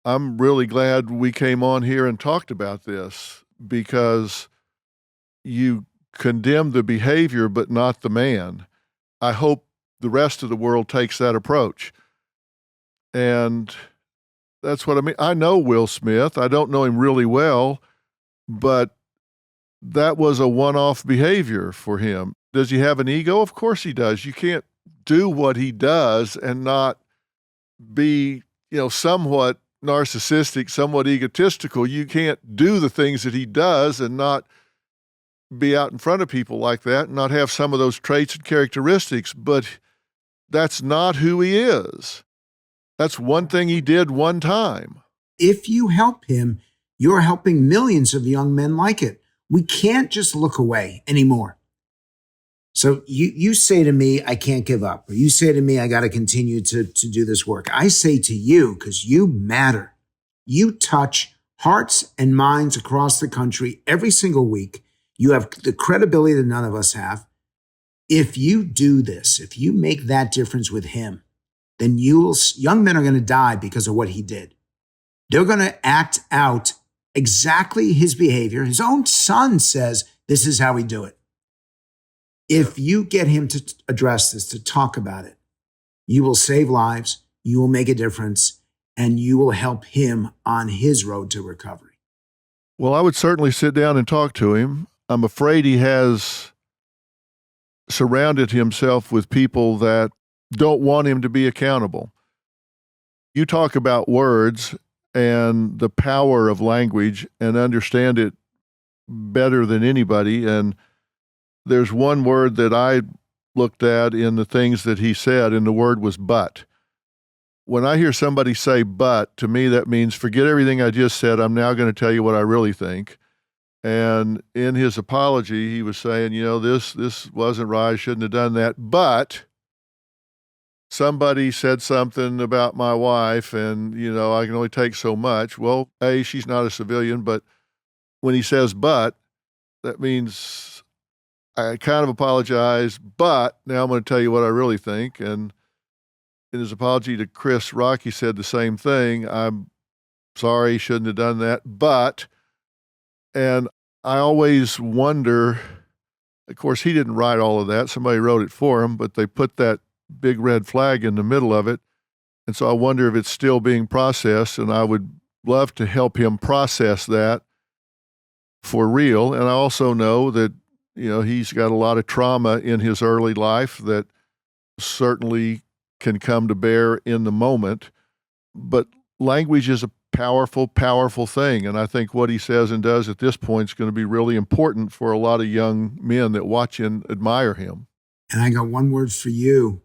I'm really glad we came on here and talked about this, because you condemn the behavior but not the man. I hope the rest of the world takes that approach. And that's what I mean. I know Will Smith. I don't know him really well, but that was a one-off behavior for him. Does he have an ego? Of course he does. You can't do what he does and not be somewhat narcissistic, somewhat egotistical. You can't do the things that he does and not be out in front of people like that and not have some of those traits and characteristics. But that's not who he is. That's one thing he did one time. If you help him, you're helping millions of young men like it. We can't just look away anymore. So you say to me, I can't give up. Or you say to me, I got to continue to do this work. I say to you, because you matter. You touch hearts and minds across the country every single week. You have the credibility that none of us have. If you do this, if you make that difference with him, then young men are going to die because of what he did. They're going to act out exactly his behavior. His own son says, this is how we do it. If you get him to address this, to talk about it, you will save lives, you will make a difference, and you will help him on his road to recovery. Well, I would certainly sit down and talk to him. I'm afraid he has surrounded himself with people that don't want him to be accountable. You talk about words and the power of language and understand it better than anybody. And there's one word that I looked at in the things that he said, and the word was but. When I hear somebody say but, to me that means forget everything I just said. I'm now going to tell you what I really think. And in his apology, he was saying, this wasn't right. I shouldn't have done that. But somebody said something about my wife, and, I can only take so much. Well, A, she's not a civilian, but when he says but, that means I kind of apologize, but now I'm going to tell you what I really think. And in his apology to Chris Rock, he said the same thing. I'm sorry, shouldn't have done that, but, and I always wonder, of course, he didn't write all of that. Somebody wrote it for him, but they put that big red flag in the middle of it. And so I wonder if it's still being processed, and I would love to help him process that for real. And I also know that, he's got a lot of trauma in his early life that certainly can come to bear in the moment. But language is a powerful, powerful thing. And I think what he says and does at this point is going to be really important for a lot of young men that watch and admire him. And I got one word for you,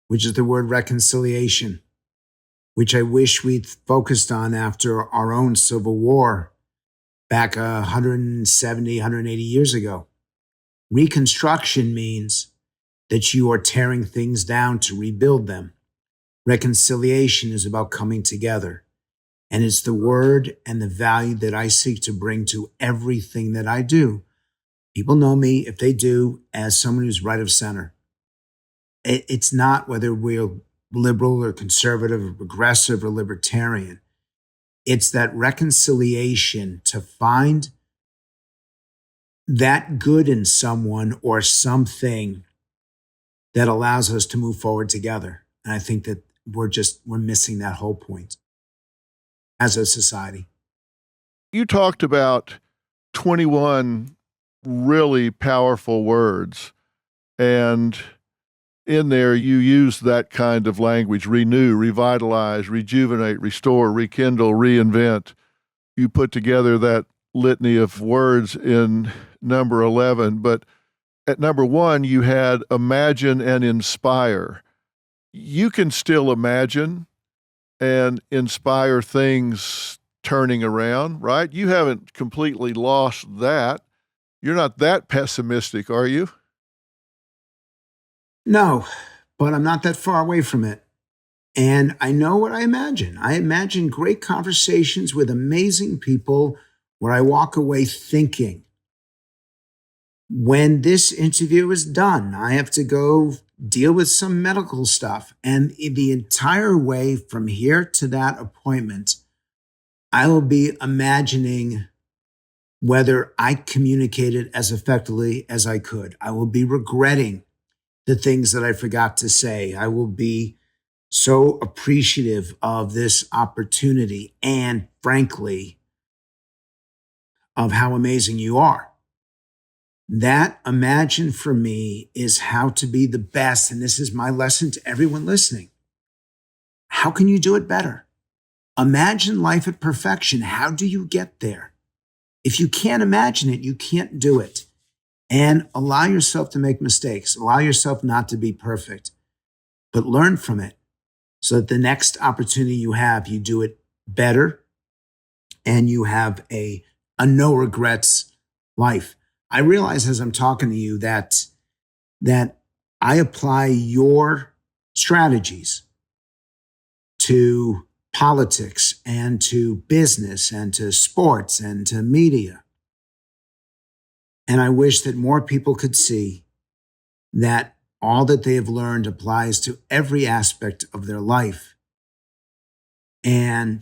which is the word reconciliation, which I wish we'd focused on after our own Civil War back 170, 180 years ago. Reconstruction means that you are tearing things down to rebuild them. Reconciliation is about coming together. And it's the word and the value that I seek to bring to everything that I do. People know me, if they do, as someone who's right of center. It's not whether we're liberal or conservative or progressive or libertarian. It's that reconciliation to find that good in someone or something that allows us to move forward together. And I think that we're missing that whole point as a society. You talked about 21 really powerful words, and in there you use that kind of language: renew, revitalize, rejuvenate, restore, rekindle, reinvent. You put together that litany of words in number 11, but at number 1, you had imagine and inspire. You can still imagine and inspire things turning around, right? You haven't completely lost that. You're not that pessimistic, are you? No, but I'm not that far away from it. And I know what I imagine. I imagine great conversations with amazing people where I walk away thinking, when this interview is done, I have to go deal with some medical stuff. And the entire way from here to that appointment, I will be imagining whether I communicated as effectively as I could. I will be regretting the things that I forgot to say. I will be so appreciative of this opportunity and, frankly, of how amazing you are. That imagine for me is how to be the best. And this is my lesson to everyone listening. How can you do it better? Imagine life at perfection. How do you get there? If you can't imagine it, you can't do it. And allow yourself to make mistakes. Allow yourself not to be perfect, but learn from it so that the next opportunity you have, you do it better and you have a no regrets life. I realize as I'm talking to you that I apply your strategies to politics and to business and to sports and to media. And I wish that more people could see that all that they have learned applies to every aspect of their life. And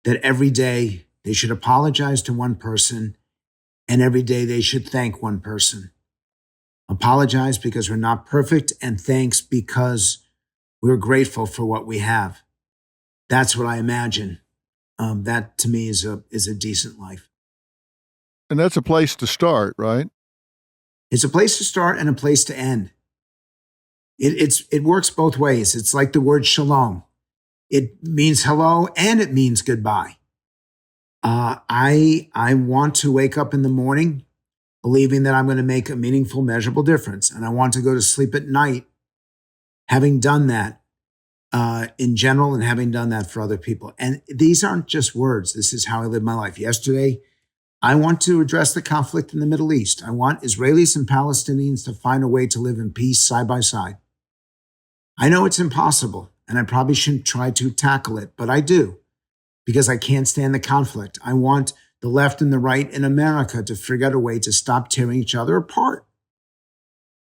that every day they should apologize to one person and every day they should thank one person. Apologize because we're not perfect and thanks because we're grateful for what we have. That's what I imagine. That to me is a decent life. And that's a place to start, right? It's a place to start and a place to end. It works both ways. It's like the word shalom. It means hello and it means goodbye. I want to wake up in the morning believing that I'm going to make a meaningful, measurable difference. And I want to go to sleep at night having done that in general and having done that for other people. And these aren't just words. This is how I live my life. Yesterday, I want to address the conflict in the Middle East. I want Israelis and Palestinians to find a way to live in peace side by side. I know it's impossible, and I probably shouldn't try to tackle it, but I do, because I can't stand the conflict. I want the left and the right in America to figure out a way to stop tearing each other apart.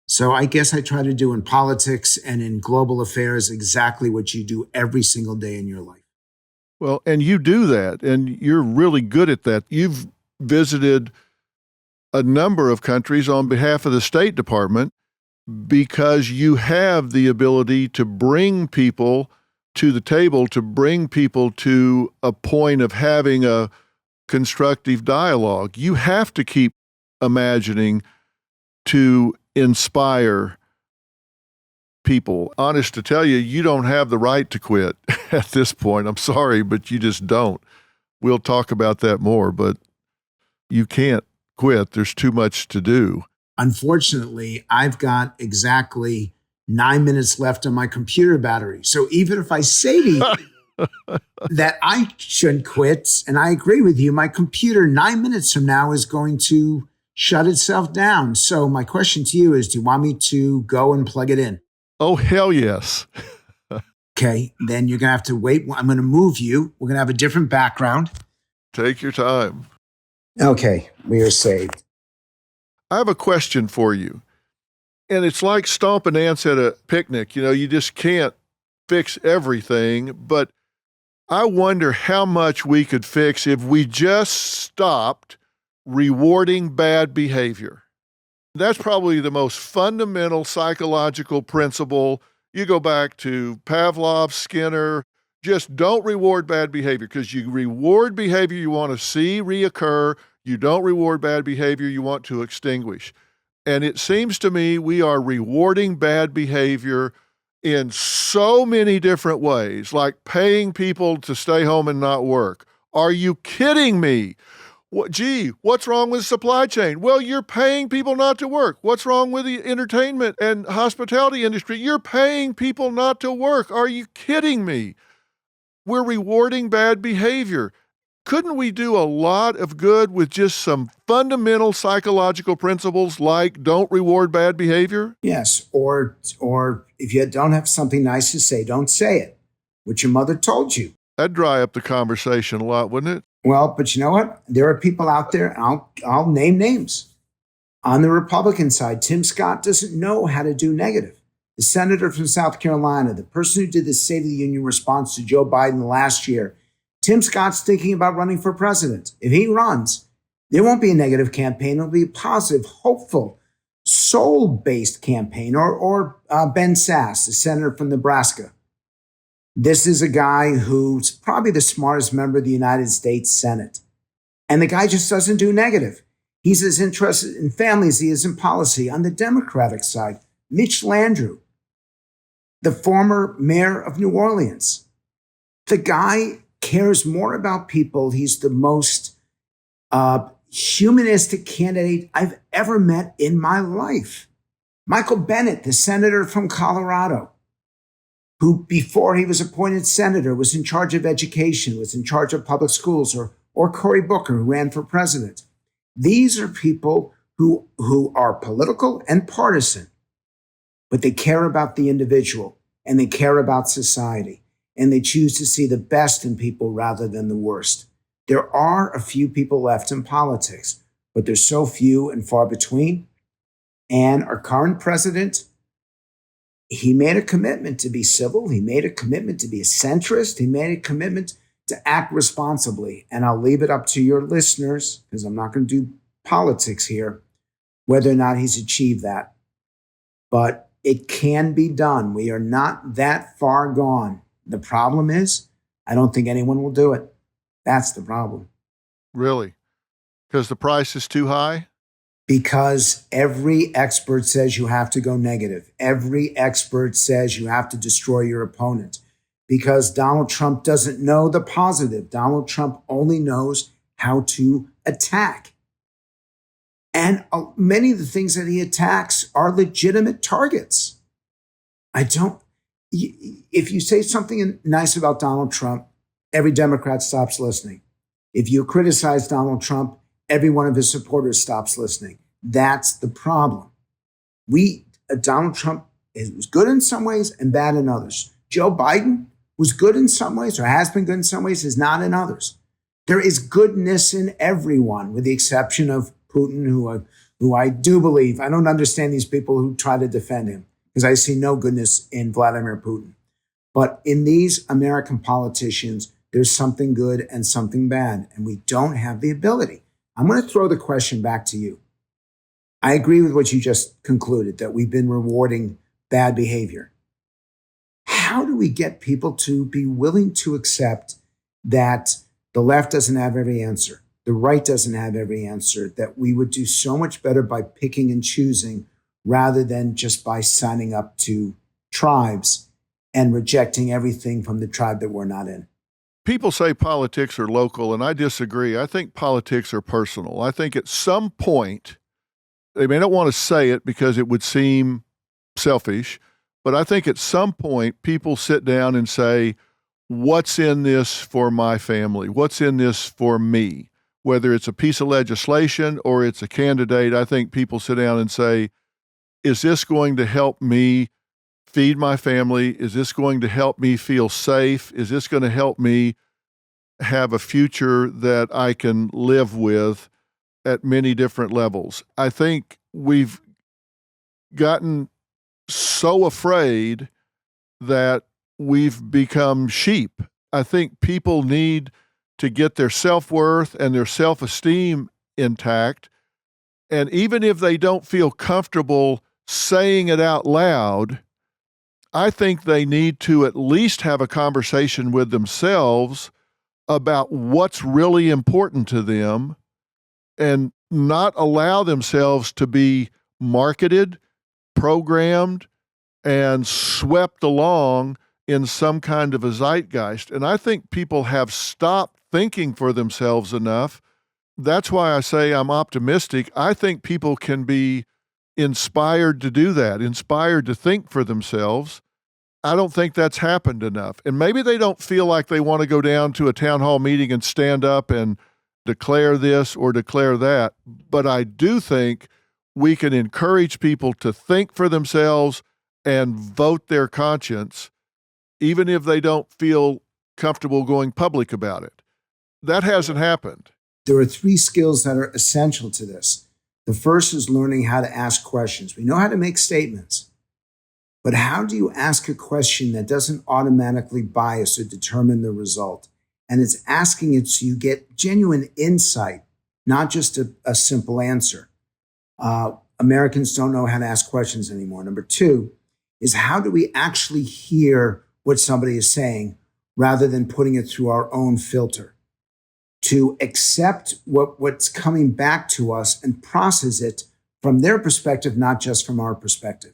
So I guess I try to do in politics and in global affairs exactly what you do every single day in your life. Well, and you do that, and you're really good at that. You've visited a number of countries on behalf of the State Department because you have the ability to bring people to the table, to bring people to a point of having a constructive dialogue. You have to keep imagining to inspire people. Honest to tell you, you don't have the right to quit at this point. I'm sorry, but you just don't. We'll talk about that more, but you can't quit. There's too much to do. Unfortunately, I've got exactly 9 minutes left on my computer battery. So even if I say to you that I shouldn't quit, and I agree with you, my computer 9 minutes from now is going to shut itself down. So my question to you is, do you want me to go and plug it in? Oh, hell yes. Okay, then you're going to have to wait. I'm going to move you. We're going to have a different background. Take your time. Okay, we are saved. I have a question for you. And it's like stomping ants at a picnic. You know, you just can't fix everything. But I wonder how much we could fix if we just stopped rewarding bad behavior. That's probably the most fundamental psychological principle. You go back to Pavlov, Skinner, just don't reward bad behavior, because you reward behavior you want to see reoccur. You don't reward bad behavior you want to extinguish. And it seems to me we are rewarding bad behavior in so many different ways, like paying people to stay home and not work. Are you kidding me? What's wrong with supply chain? Well, you're paying people not to work. What's wrong with the entertainment and hospitality industry? You're paying people not to work. Are you kidding me? We're rewarding bad behavior. Couldn't we do a lot of good with just some fundamental psychological principles like don't reward bad behavior? Yes, or if you don't have something nice to say, don't say it, which your mother told you. That'd dry up the conversation a lot, wouldn't it? Well, but you know what? There are people out there, and I'll name names. On the Republican side, Tim Scott doesn't know how to do negative. The senator from South Carolina, the person who did the State of the Union response to Joe Biden last year, Tim Scott's thinking about running for president. If he runs, there won't be a negative campaign. It'll be a positive, hopeful, soul-based campaign. Or Ben Sasse, the senator from Nebraska. This is a guy who's probably the smartest member of the United States Senate. And the guy just doesn't do negative. He's as interested in family as he is in policy. On the Democratic side, Mitch Landrieu, the former mayor of New Orleans. The guy cares more about people. He's the most humanistic candidate I've ever met in my life. Michael Bennet, the senator from Colorado, who before he was appointed senator was in charge of education, was in charge of public schools, or Cory Booker, who ran for president. These are people who are political and partisan, but they care about the individual and they care about society, and they choose to see the best in people rather than the worst. There are a few people left in politics, but they're so few and far between. And our current president, he made a commitment to be civil. He made a commitment to be a centrist. He made a commitment to act responsibly. And I'll leave it up to your listeners, because I'm not going to do politics here, whether or not he's achieved that. But it can be done. We are not that far gone. The problem is, I don't think anyone will do it. That's the problem. Really? Because the price is too high? Because every expert says you have to go negative. Every expert says you have to destroy your opponent. Because Donald Trump doesn't know the positive. Donald Trump only knows how to attack. And many of the things that he attacks are legitimate targets. If you say something nice about Donald Trump, every Democrat stops listening. If you criticize Donald Trump, every one of his supporters stops listening. That's the problem. Donald Trump was good in some ways and bad in others. Joe Biden was good in some ways, or has been good in some ways, is not in others. There is goodness in everyone, with the exception of Putin, who I do believe. I don't understand these people who try to defend him, because I see no goodness in Vladimir Putin. But in these American politicians, there's something good and something bad, and we don't have the ability. I'm going to throw the question back to you. I agree with what you just concluded, that we've been rewarding bad behavior. How do we get people to be willing to accept that the left doesn't have every answer, the right doesn't have every answer, that we would do so much better by picking and choosing rather than just by signing up to tribes and rejecting everything from the tribe that we're not in? People say politics are local, and I disagree. I think politics are personal. I think at some point, they may not want to say it because it would seem selfish, but I think at some point people sit down and say, what's in this for my family? What's in this for me? Whether it's a piece of legislation or it's a candidate, I think people sit down and say, is this going to help me feed my family? Is this going to help me feel safe? Is this going to help me have a future that I can live with at many different levels? I think we've gotten so afraid that we've become sheep. I think people need to get their self-worth and their self-esteem intact. And even if they don't feel comfortable saying it out loud, I think they need to at least have a conversation with themselves about what's really important to them and not allow themselves to be marketed, programmed, and swept along in some kind of a zeitgeist. And I think people have stopped thinking for themselves enough. That's why I say I'm optimistic. I think people can be inspired to do that, inspired to think for themselves. I don't think that's happened enough. And maybe they don't feel like they want to go down to a town hall meeting and stand up and declare this or declare that. But I do think we can encourage people to think for themselves and vote their conscience, even if they don't feel comfortable going public about it. That hasn't happened. There are 3 skills that are essential to this. The first is learning how to ask questions. We know how to make statements, but how do you ask a question that doesn't automatically bias or determine the result? And it's asking it so you get genuine insight, not just a simple answer. Americans don't know how to ask questions anymore. Number 2 is, how do we actually hear what somebody is saying rather than putting it through our own filter? To accept what's coming back to us and process it from their perspective, not just from our perspective.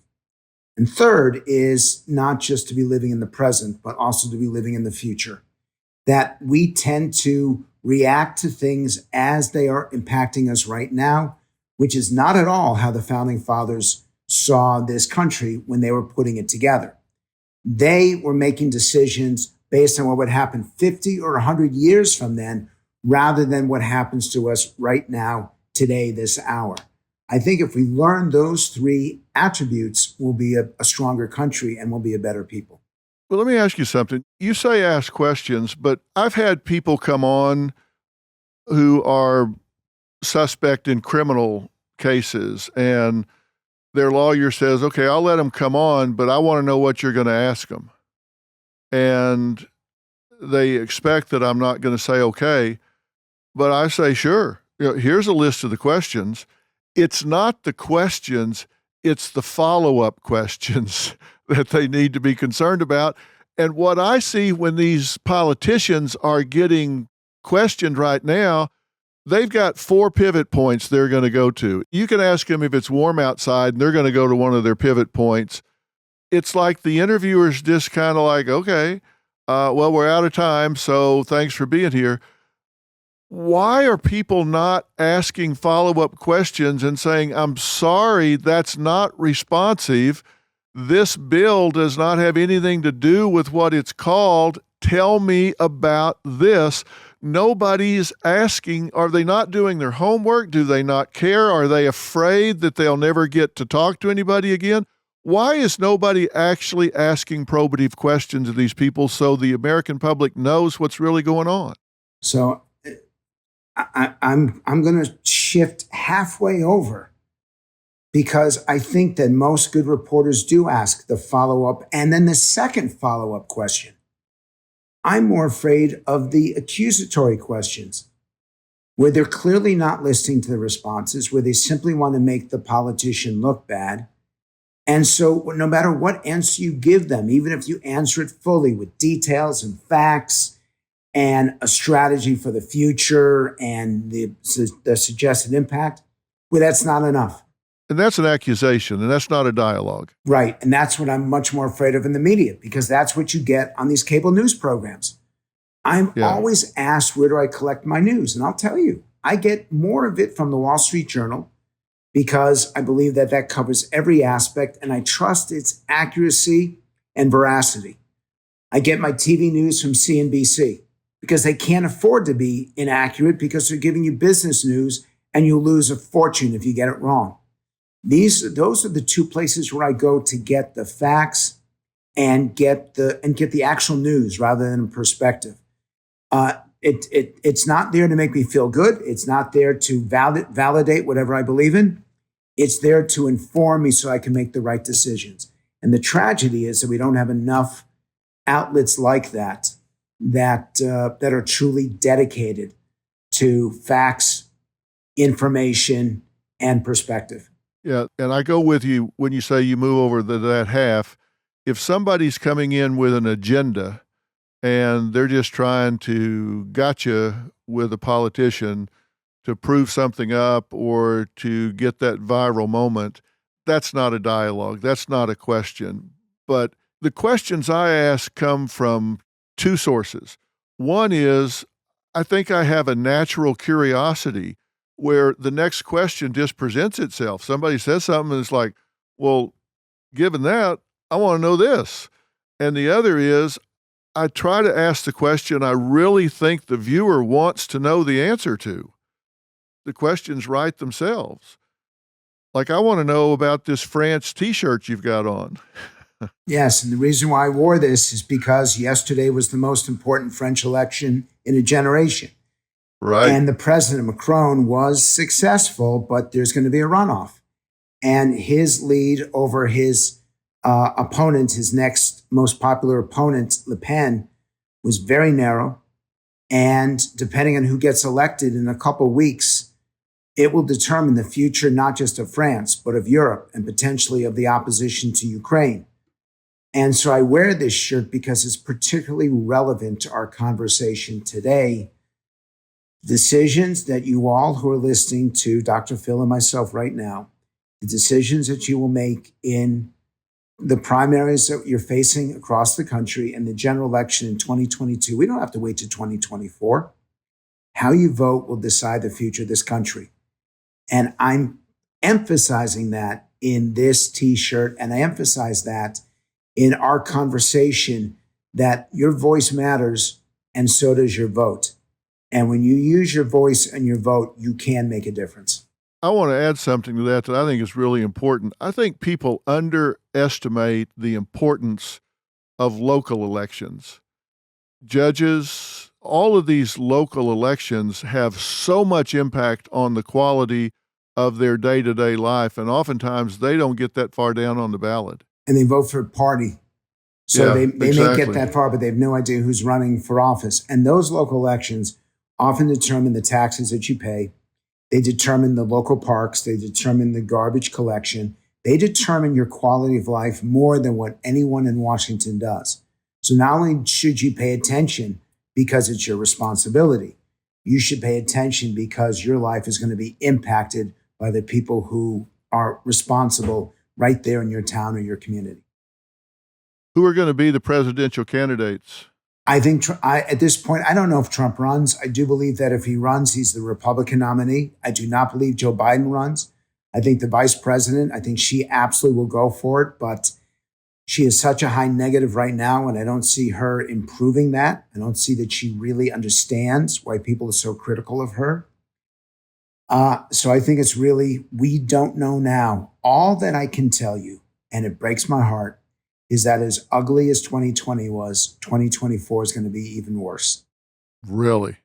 And third is not just to be living in the present, but also to be living in the future. that we tend to react to things as they are impacting us right now, which is not at all how the founding fathers saw this country when they were putting it together. They were making decisions based on what would happen 50 or 100 years from then, rather than what happens to us right now, today, this hour. I think if we learn those three attributes, we'll be a stronger country and we'll be a better people. Well, let me ask you something. You say ask questions, but I've had people come on who are suspect in criminal cases, and their lawyer says, okay, I'll let them come on, but I want to know what you're going to ask them. And they expect that I'm not going to say, okay, but I say, sure. Here's a list of the questions. It's not the questions, it's the follow-up questions that they need to be concerned about. And what I see when these politicians are getting questioned right now, they've got 4 pivot points they're going to go to. You can ask them if it's warm outside, and they're going to go to one of their pivot points. It's like the interviewer's just kind of like, okay, well, we're out of time, so thanks for being here. Why are people not asking follow-up questions and saying, I'm sorry, that's not responsive. This bill does not have anything to do with what it's called. Tell me about this. Nobody's asking. Are they not doing their homework? Do they not care? Are they afraid that they'll never get to talk to anybody again? Why is nobody actually asking probative questions of these people so the American public knows what's really going on? So I'm going to shift halfway over, because I think that most good reporters do ask the follow-up and then the second follow-up question. I'm more afraid of the accusatory questions, where they're clearly not listening to the responses, where they simply want to make the politician look bad. And so no matter what answer you give them, even if you answer it fully with details and facts and a strategy for the future and the suggested impact, well, that's not enough. And that's an accusation, and that's not a dialogue. Right. And that's what I'm much more afraid of in the media, because that's what you get on these cable news programs. I'm always asked, where do I collect my news? And I'll tell you, I get more of it from the Wall Street Journal, because I believe that that covers every aspect, and I trust its accuracy and veracity. I get my TV news from CNBC, because they can't afford to be inaccurate, because they're giving you business news and you'll lose a fortune if you get it wrong. Those are the two places where I go to get the facts and get the actual news rather than perspective. It's not there to make me feel good. It's not there to validate whatever I believe in. It's there to inform me so I can make the right decisions. And the tragedy is that we don't have enough outlets like that are truly dedicated to facts, information, and perspective. Yeah, and I go with you when you say you move over that half. If somebody's coming in with an agenda and they're just trying to gotcha with a politician to prove something up or to get that viral moment, that's not a dialogue. That's not a question. But the questions I ask come from 2 sources. One is, I think I have a natural curiosity where the next question just presents itself. Somebody says something and it's like, well, given that, I want to know this. And the other is, I try to ask the question I really think the viewer wants to know the answer to. The questions write themselves. Like, I want to know about this France t-shirt you've got on. Yes, and the reason why I wore this is because yesterday was the most important French election in a generation. Right. And the President Macron was successful, but there's going to be a runoff. And his lead over his opponent, his next most popular opponent, Le Pen, was very narrow. And depending on who gets elected in a couple of weeks, it will determine the future not just of France, but of Europe and potentially of the opposition to Ukraine. And so I wear this shirt because it's particularly relevant to our conversation today. Decisions that you all who are listening to Dr. Phil and myself right now, the decisions that you will make in The primaries that you're facing across the country and the general election in 2022, we don't have to wait to 2024. How you vote will decide the future of this country. And I'm emphasizing that in this t-shirt, and I emphasize that in our conversation, that your voice matters and so does your vote. And when you use your voice and your vote, you can make a difference. I want to add something to that I think is really important. I think people underestimate the importance of local elections. Judges, all of these local elections have so much impact on the quality of their day-to-day life, and oftentimes they don't get that far down on the ballot. And they vote for a party. So Yeah, they exactly. may get that far, but they have no idea who's running for office. And those local elections often determine the taxes that you pay. They determine the local parks. They determine the garbage collection. They determine your quality of life more than what anyone in Washington does. So not only should you pay attention because it's your responsibility, you should pay attention because your life is going to be impacted by the people who are responsible right there in your town or your community. Who are going to be the presidential candidates? I think at this point, I don't know if Trump runs. I do believe that if he runs, he's the Republican nominee. I do not believe Joe Biden runs. I think the vice president, I think she absolutely will go for it, but she is such a high negative right now, and I don't see her improving that. I don't see that she really understands why people are so critical of her. So I think it's really, we don't know now. All that I can tell you, and it breaks my heart, is that as ugly as 2020 was, 2024 is going to be even worse. Really?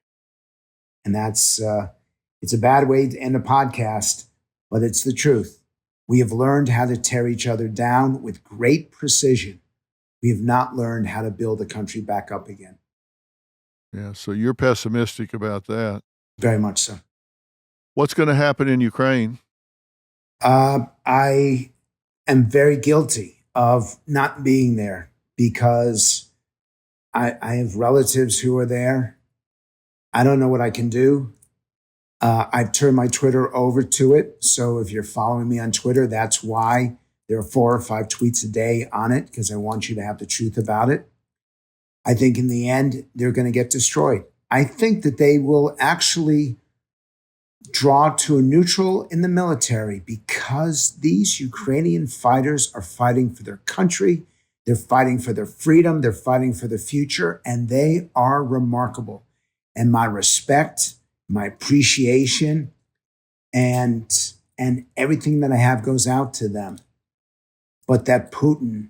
And that's, it's a bad way to end a podcast, but it's the truth. We have learned how to tear each other down with great precision. We have not learned how to build a country back up again. Yeah, so you're pessimistic about that. Very much so. What's going to happen in Ukraine? I am very guilty of not being there because I have relatives who are there. I don't know what I can do. I've turned my Twitter over to it. So if you're following me on Twitter, that's why there are 4 or 5 tweets a day on it, because I want you to have the truth about it. I think in the end, they're going to get destroyed. I think that they will actually draw to a neutral in the military because these Ukrainian fighters are fighting for their country. They're fighting for their freedom. They're fighting for the future, and they are remarkable. And my respect, my appreciation, and everything that I have goes out to them. But that Putin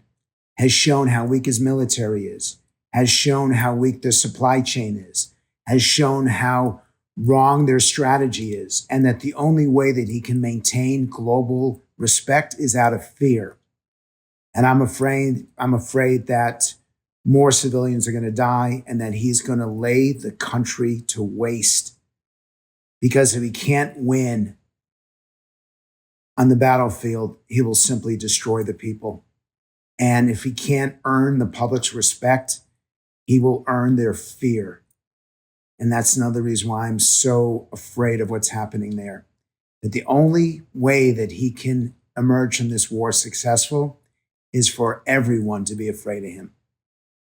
has shown how weak his military is, has shown how weak their supply chain is, has shown how wrong their strategy is, and that the only way that he can maintain global respect is out of fear. And I'm afraid that more civilians are going to die and that he's going to lay the country to waste. Because if he can't win on the battlefield, he will simply destroy the people. And if he can't earn the public's respect, he will earn their fear. And that's another reason why I'm so afraid of what's happening there. That the only way that he can emerge from this war successful is for everyone to be afraid of him.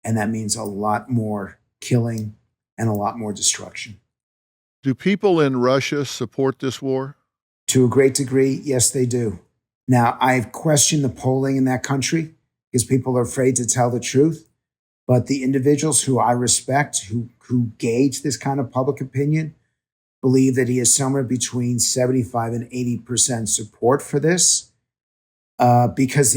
And that means a lot more killing and a lot more destruction. Do people in Russia support this war? To a great degree, yes, they do. Now, I've questioned the polling in that country because people are afraid to tell the truth. But the individuals who I respect, who gauge this kind of public opinion, believe that he is somewhere between 75 and 80% support for this, because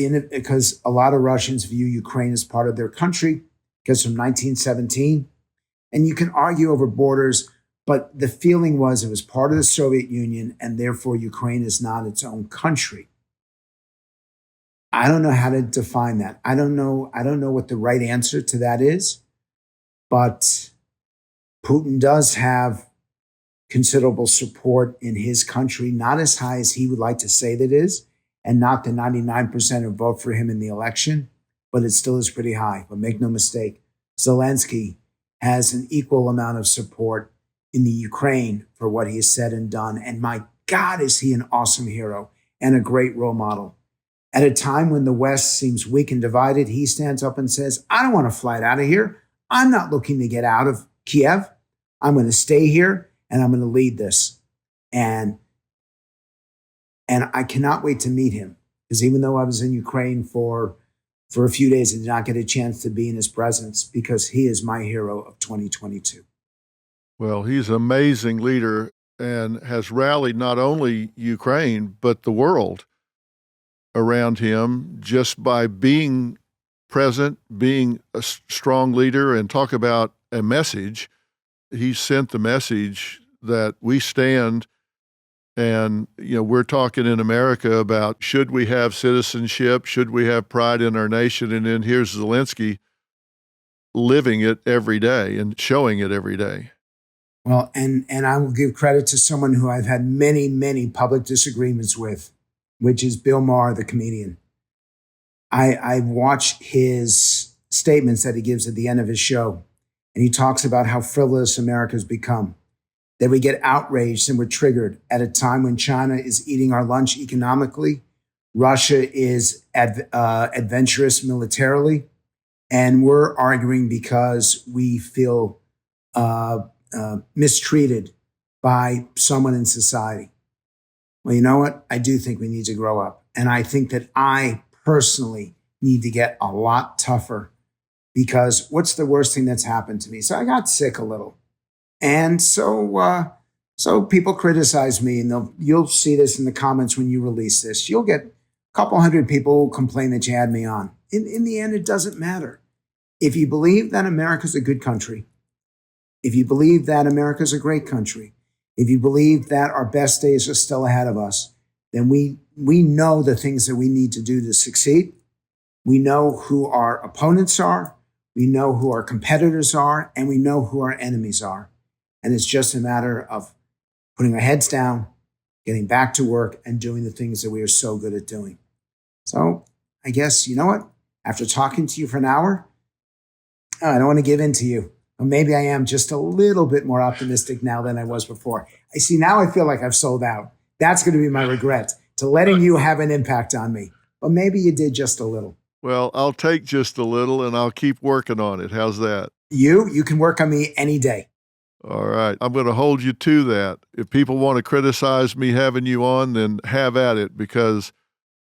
a lot of Russians view Ukraine as part of their country, because from 1917, and you can argue over borders, but the feeling was it was part of the Soviet Union, and therefore Ukraine is not its own country. I don't know how to define that. I don't know what the right answer to that is, but Putin does have considerable support in his country, not as high as he would like to say that it is, and not the 99% who vote for him in the election, but it still is pretty high. But make no mistake, Zelensky has an equal amount of support in the Ukraine for what he has said and done. And my God, is he an awesome hero and a great role model. At a time when the West seems weak and divided, he stands up and says, I don't want to fly out of here. I'm not looking to get out of Kiev. I'm going to stay here and I'm going to lead this. And I cannot wait to meet him, because even though I was in Ukraine for a few days, I did not get a chance to be in his presence, because he is my hero of 2022. Well, he's an amazing leader and has rallied not only Ukraine, but the world around him just by being present, being a strong leader, and talk about a message. He sent the message that we stand. And, we're talking in America about, should we have citizenship? Should we have pride in our nation? And then here's Zelensky living it every day and showing it every day. Well, and I will give credit to someone who I've had many, many public disagreements with, which is Bill Maher, the comedian. I watch his statements that he gives at the end of his show, and he talks about how frivolous America's become, that we get outraged and we're triggered at a time when China is eating our lunch economically, Russia is adventurous militarily, and we're arguing because we feel mistreated by someone in society. Well, you know what? I do think we need to grow up. And I think that I personally need to get a lot tougher, because what's the worst thing that's happened to me? So I got sick a little. And so people criticize me, and you'll see this in the comments when you release this. You'll get a couple hundred people who complain that you had me on. In the end, it doesn't matter. If you believe that America's a good country, if you believe that America's a great country, if you believe that our best days are still ahead of us, then we know the things that we need to do to succeed. We know who our opponents are. We know who our competitors are, and we know who our enemies are. And it's just a matter of putting our heads down, getting back to work, and doing the things that we are so good at doing. So I guess, you know what? After talking to you for an hour, I don't want to give in to you. Or maybe I am just a little bit more optimistic now than I was before. Now I feel like I've sold out. That's going to be my regret, to letting you have an impact on me. But maybe you did just a little. Well, I'll take just a little, and I'll keep working on it. How's that? You can work on me any day. All right. I'm going to hold you to that. If people want to criticize me having you on, then have at it, because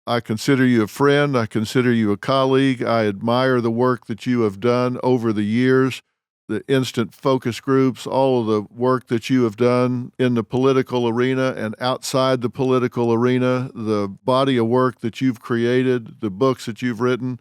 I consider you a friend. I consider you a colleague. I admire the work that you have done over the years, the instant focus groups, all of the work that you have done in the political arena and outside the political arena, the body of work that you've created, the books that you've written.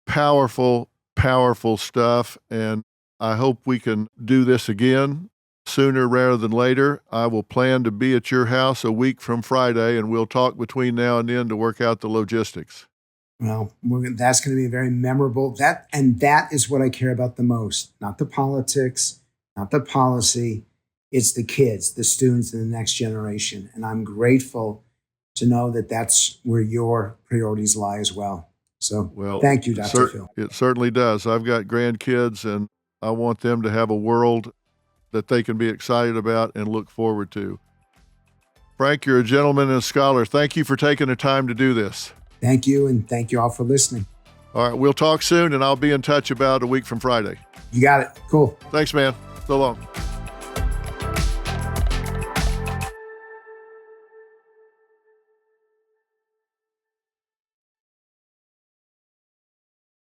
Powerful, powerful stuff. And I hope we can do this again sooner rather than later. I will plan to be at your house a week from Friday, and we'll talk between now and then to work out the logistics. Well, that's going to be very memorable. That is what I care about the most. Not the politics, not the policy. It's the kids, the students, and the next generation. And I'm grateful to know that that's where your priorities lie as well. So thank you, Dr. Phil. It certainly does. I've got grandkids, and I want them to have a world that they can be excited about and look forward to. Frank, you're a gentleman and a scholar. Thank you for taking the time to do this. Thank you, and thank you all for listening. All right, we'll talk soon, and I'll be in touch about a week from Friday. You got it. Cool. Thanks, man. So long.